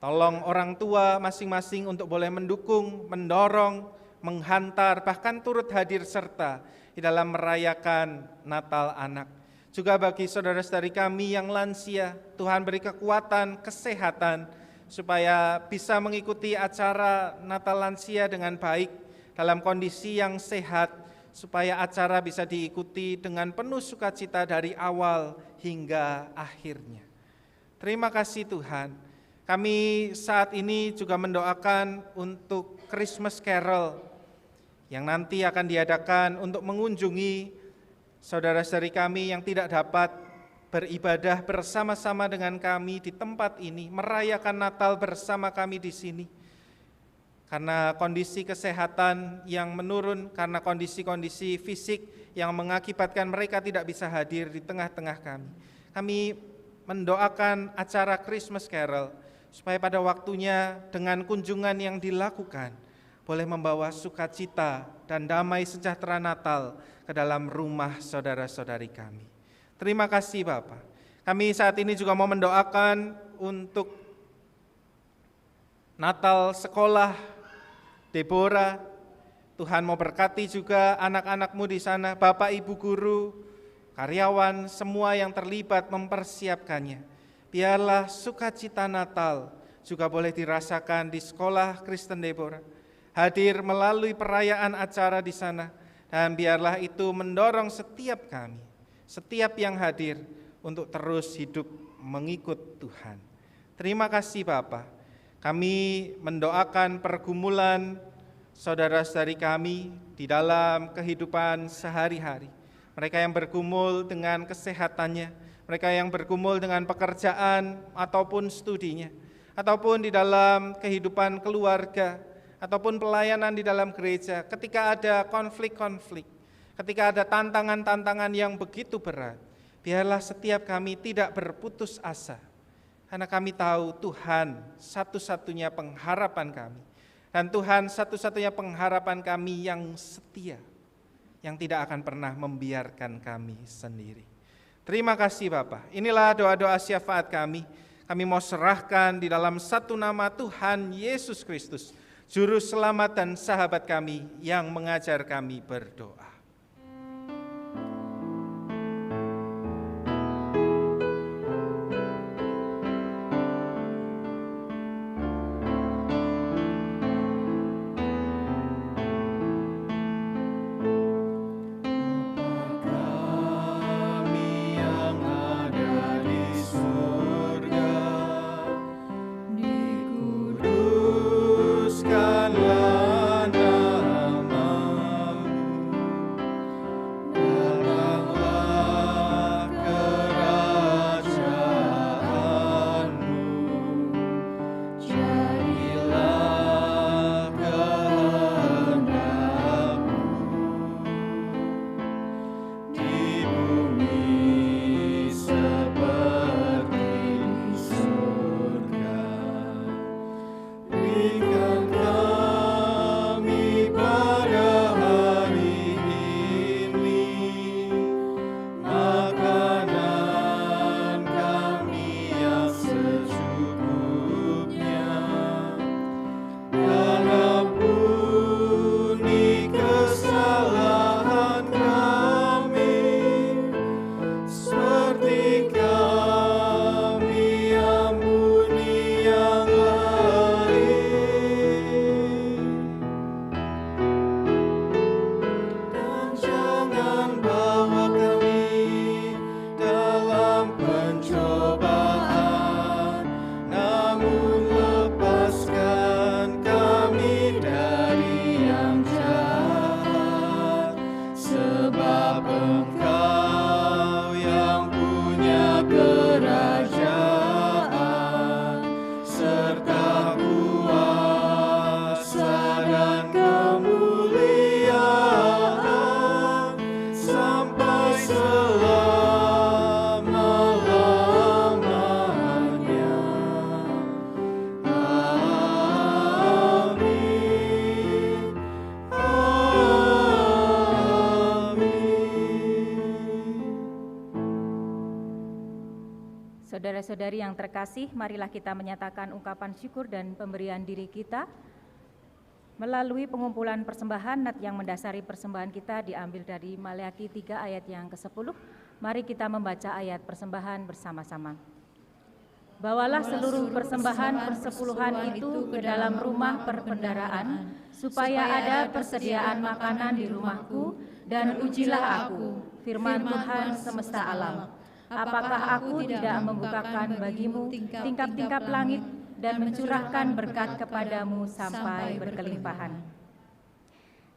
tolong orang tua masing-masing untuk boleh mendukung, mendorong, menghantar, bahkan turut hadir serta di dalam merayakan Natal anak. Juga bagi saudara-saudari kami yang lansia, Tuhan beri kekuatan, kesehatan, supaya bisa mengikuti acara Natal lansia dengan baik, dalam kondisi yang sehat, supaya acara bisa diikuti dengan penuh sukacita dari awal hingga akhirnya. Terima kasih Tuhan. Kami saat ini juga mendoakan untuk Christmas Carol yang nanti akan diadakan untuk mengunjungi saudara-saudari kami yang tidak dapat beribadah bersama-sama dengan kami di tempat ini, merayakan Natal bersama kami di sini. karena kondisi kesehatan yang menurun, karena kondisi-kondisi fisik yang mengakibatkan mereka tidak bisa hadir di tengah-tengah kami. Kami mendoakan acara Christmas Carol, supaya pada waktunya dengan kunjungan yang dilakukan, boleh membawa sukacita dan damai sejahtera Natal ke dalam rumah saudara-saudari kami. Terima kasih Bapak. Kami saat ini juga mau mendoakan untuk Natal sekolah Deborah. Tuhan mau berkati juga anak-anakmu di sana, Bapak Ibu guru, karyawan, semua yang terlibat mempersiapkannya. Biarlah sukacita Natal juga boleh dirasakan di sekolah Kristen Deborah. Hadir melalui perayaan acara di sana, dan biarlah itu mendorong setiap kami, setiap yang hadir untuk terus hidup mengikut Tuhan. Terima kasih Bapak. Kami mendoakan pergumulan saudara-saudari kami di dalam kehidupan sehari-hari. Mereka yang bergumul dengan kesehatannya, mereka yang bergumul dengan pekerjaan ataupun studinya, ataupun di dalam kehidupan keluarga, ataupun pelayanan di dalam gereja. Ketika ada konflik-konflik, ketika ada tantangan-tantangan yang begitu berat, biarlah setiap kami tidak berputus asa, karena kami tahu Tuhan satu-satunya pengharapan kami. Dan Tuhan satu-satunya pengharapan kami yang setia, yang tidak akan pernah membiarkan kami sendiri. Terima kasih Bapak. Inilah doa-doa syafaat kami. Kami mau serahkan di dalam satu nama Tuhan Yesus Kristus, Juru Selamat dan sahabat kami yang mengajar kami berdoa.
Saudara-saudari yang terkasih, marilah kita menyatakan ungkapan syukur dan pemberian diri kita melalui pengumpulan persembahan. Nat yang mendasari persembahan kita diambil dari Maleakhi 3 ayat yang ke-10. Mari kita membaca ayat persembahan bersama-sama. Bawalah seluruh persembahan persepuluhan itu ke dalam rumah perbendaharaan, supaya ada persediaan makanan di rumahku, dan ujilah aku, firman Tuhan semesta alam. Apakah aku tidak membukakan bagimu tingkap-tingkap langit dan mencurahkan berkat kepadamu sampai berkelimpahan.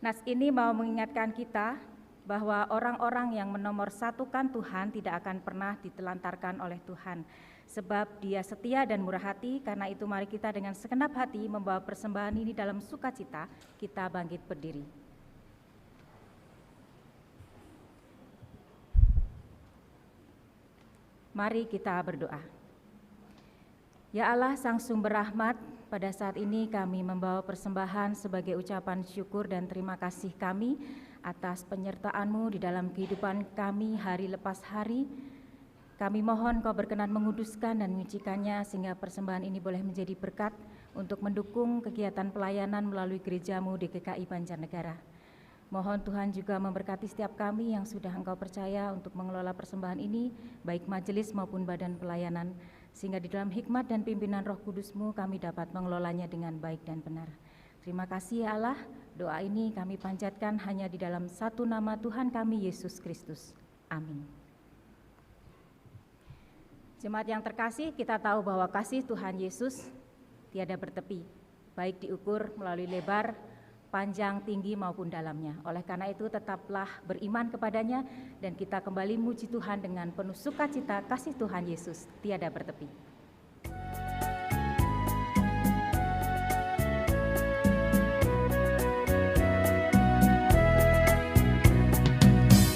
Nas ini mau mengingatkan kita bahwa orang-orang yang menomorsatukan Tuhan tidak akan pernah ditelantarkan oleh Tuhan. Sebab Dia setia dan murah hati, karena itu mari kita dengan segenap hati membawa persembahan ini dalam sukacita, kita bangkit berdiri. Mari kita berdoa. Ya Allah, Sang Sumber Rahmat, pada saat ini kami membawa persembahan sebagai ucapan syukur dan terima kasih kami atas penyertaan-Mu di dalam kehidupan kami hari lepas hari. Kami mohon Kau berkenan menguduskan dan menyucikannya sehingga persembahan ini boleh menjadi berkat untuk mendukung kegiatan pelayanan melalui gereja-Mu di GKI Banjarnegara. Mohon Tuhan juga memberkati setiap kami yang sudah Engkau percaya untuk mengelola persembahan ini, baik majelis maupun badan pelayanan, sehingga di dalam hikmat dan pimpinan Roh Kudus-Mu kami dapat mengelolanya dengan baik dan benar. Terima kasih ya Allah, doa ini kami panjatkan hanya di dalam satu nama Tuhan kami, Yesus Kristus. Amin. Jemaat yang terkasih, kita tahu bahwa kasih Tuhan Yesus tiada bertepi, baik diukur melalui lebar, panjang, tinggi maupun dalamnya. Oleh karena itu tetaplah beriman kepadanya dan kita kembali muji Tuhan dengan penuh sukacita. Kasih Tuhan Yesus tiada bertepi.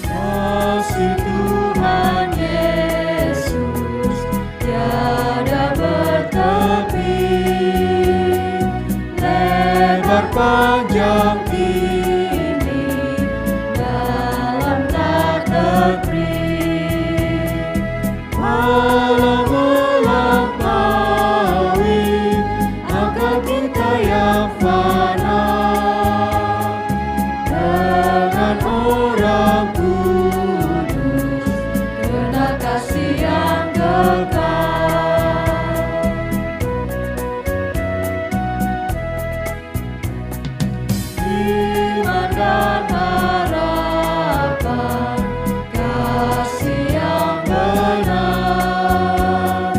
Kasih Tuhan Yesus tiada bertepi, lebar panjang tinggi dalam tak negeri, malah melampaui akal kita yang fana. Dengan orang kudus kena kasih yang kekal. Iman dan harapan, kasih yang benar,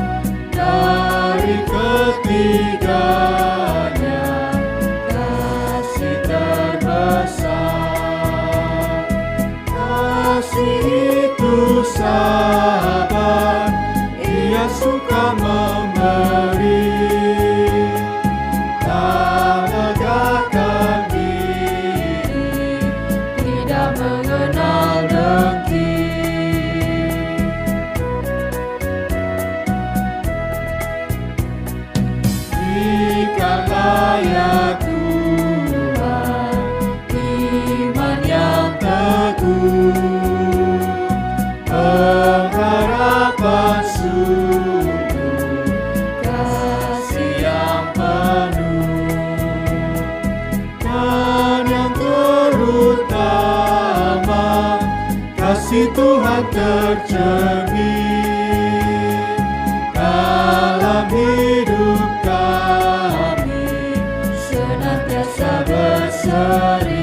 dari ketiganya kasih terbesar. Kasih itu sabar, Ia suka memberi, tak megahkan diri, tidak mengenal dengki. Berikanlah ya Tuhan iman yang teguh, pengharapan sungguh, kasih yang penuh, dan yang terutama kasih Tuhan tercermin dalam hidup kami, senantiasa berseri.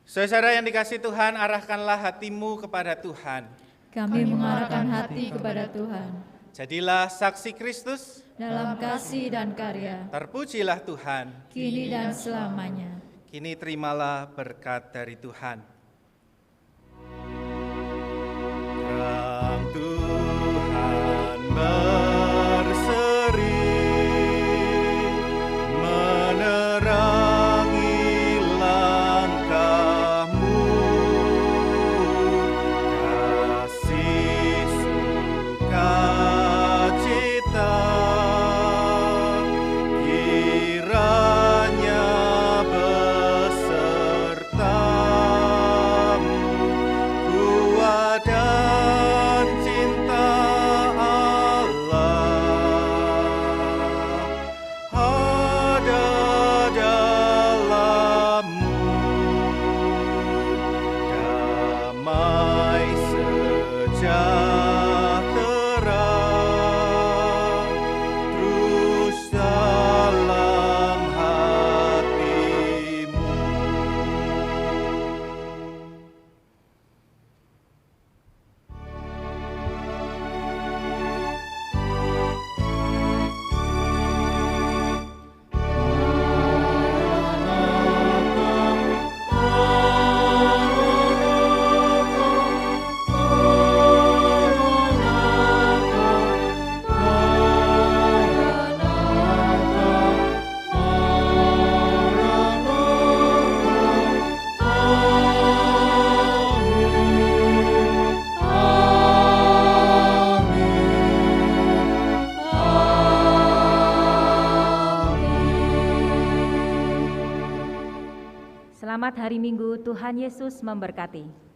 Saudara yang dikasihi Tuhan, arahkanlah hatimu kepada Tuhan.
Kami mengarahkan hati kepada Tuhan.
Jadilah saksi Kristus,
Dalam kasih dan karya,
terpujilah Tuhan.
kini dan selamanya.
Kini terimalah berkat dari Tuhan. Terang Tuhan berseri, menerangi langkahmu, kasih sukacita kiranya beserta
hari Minggu, Tuhan Yesus memberkati.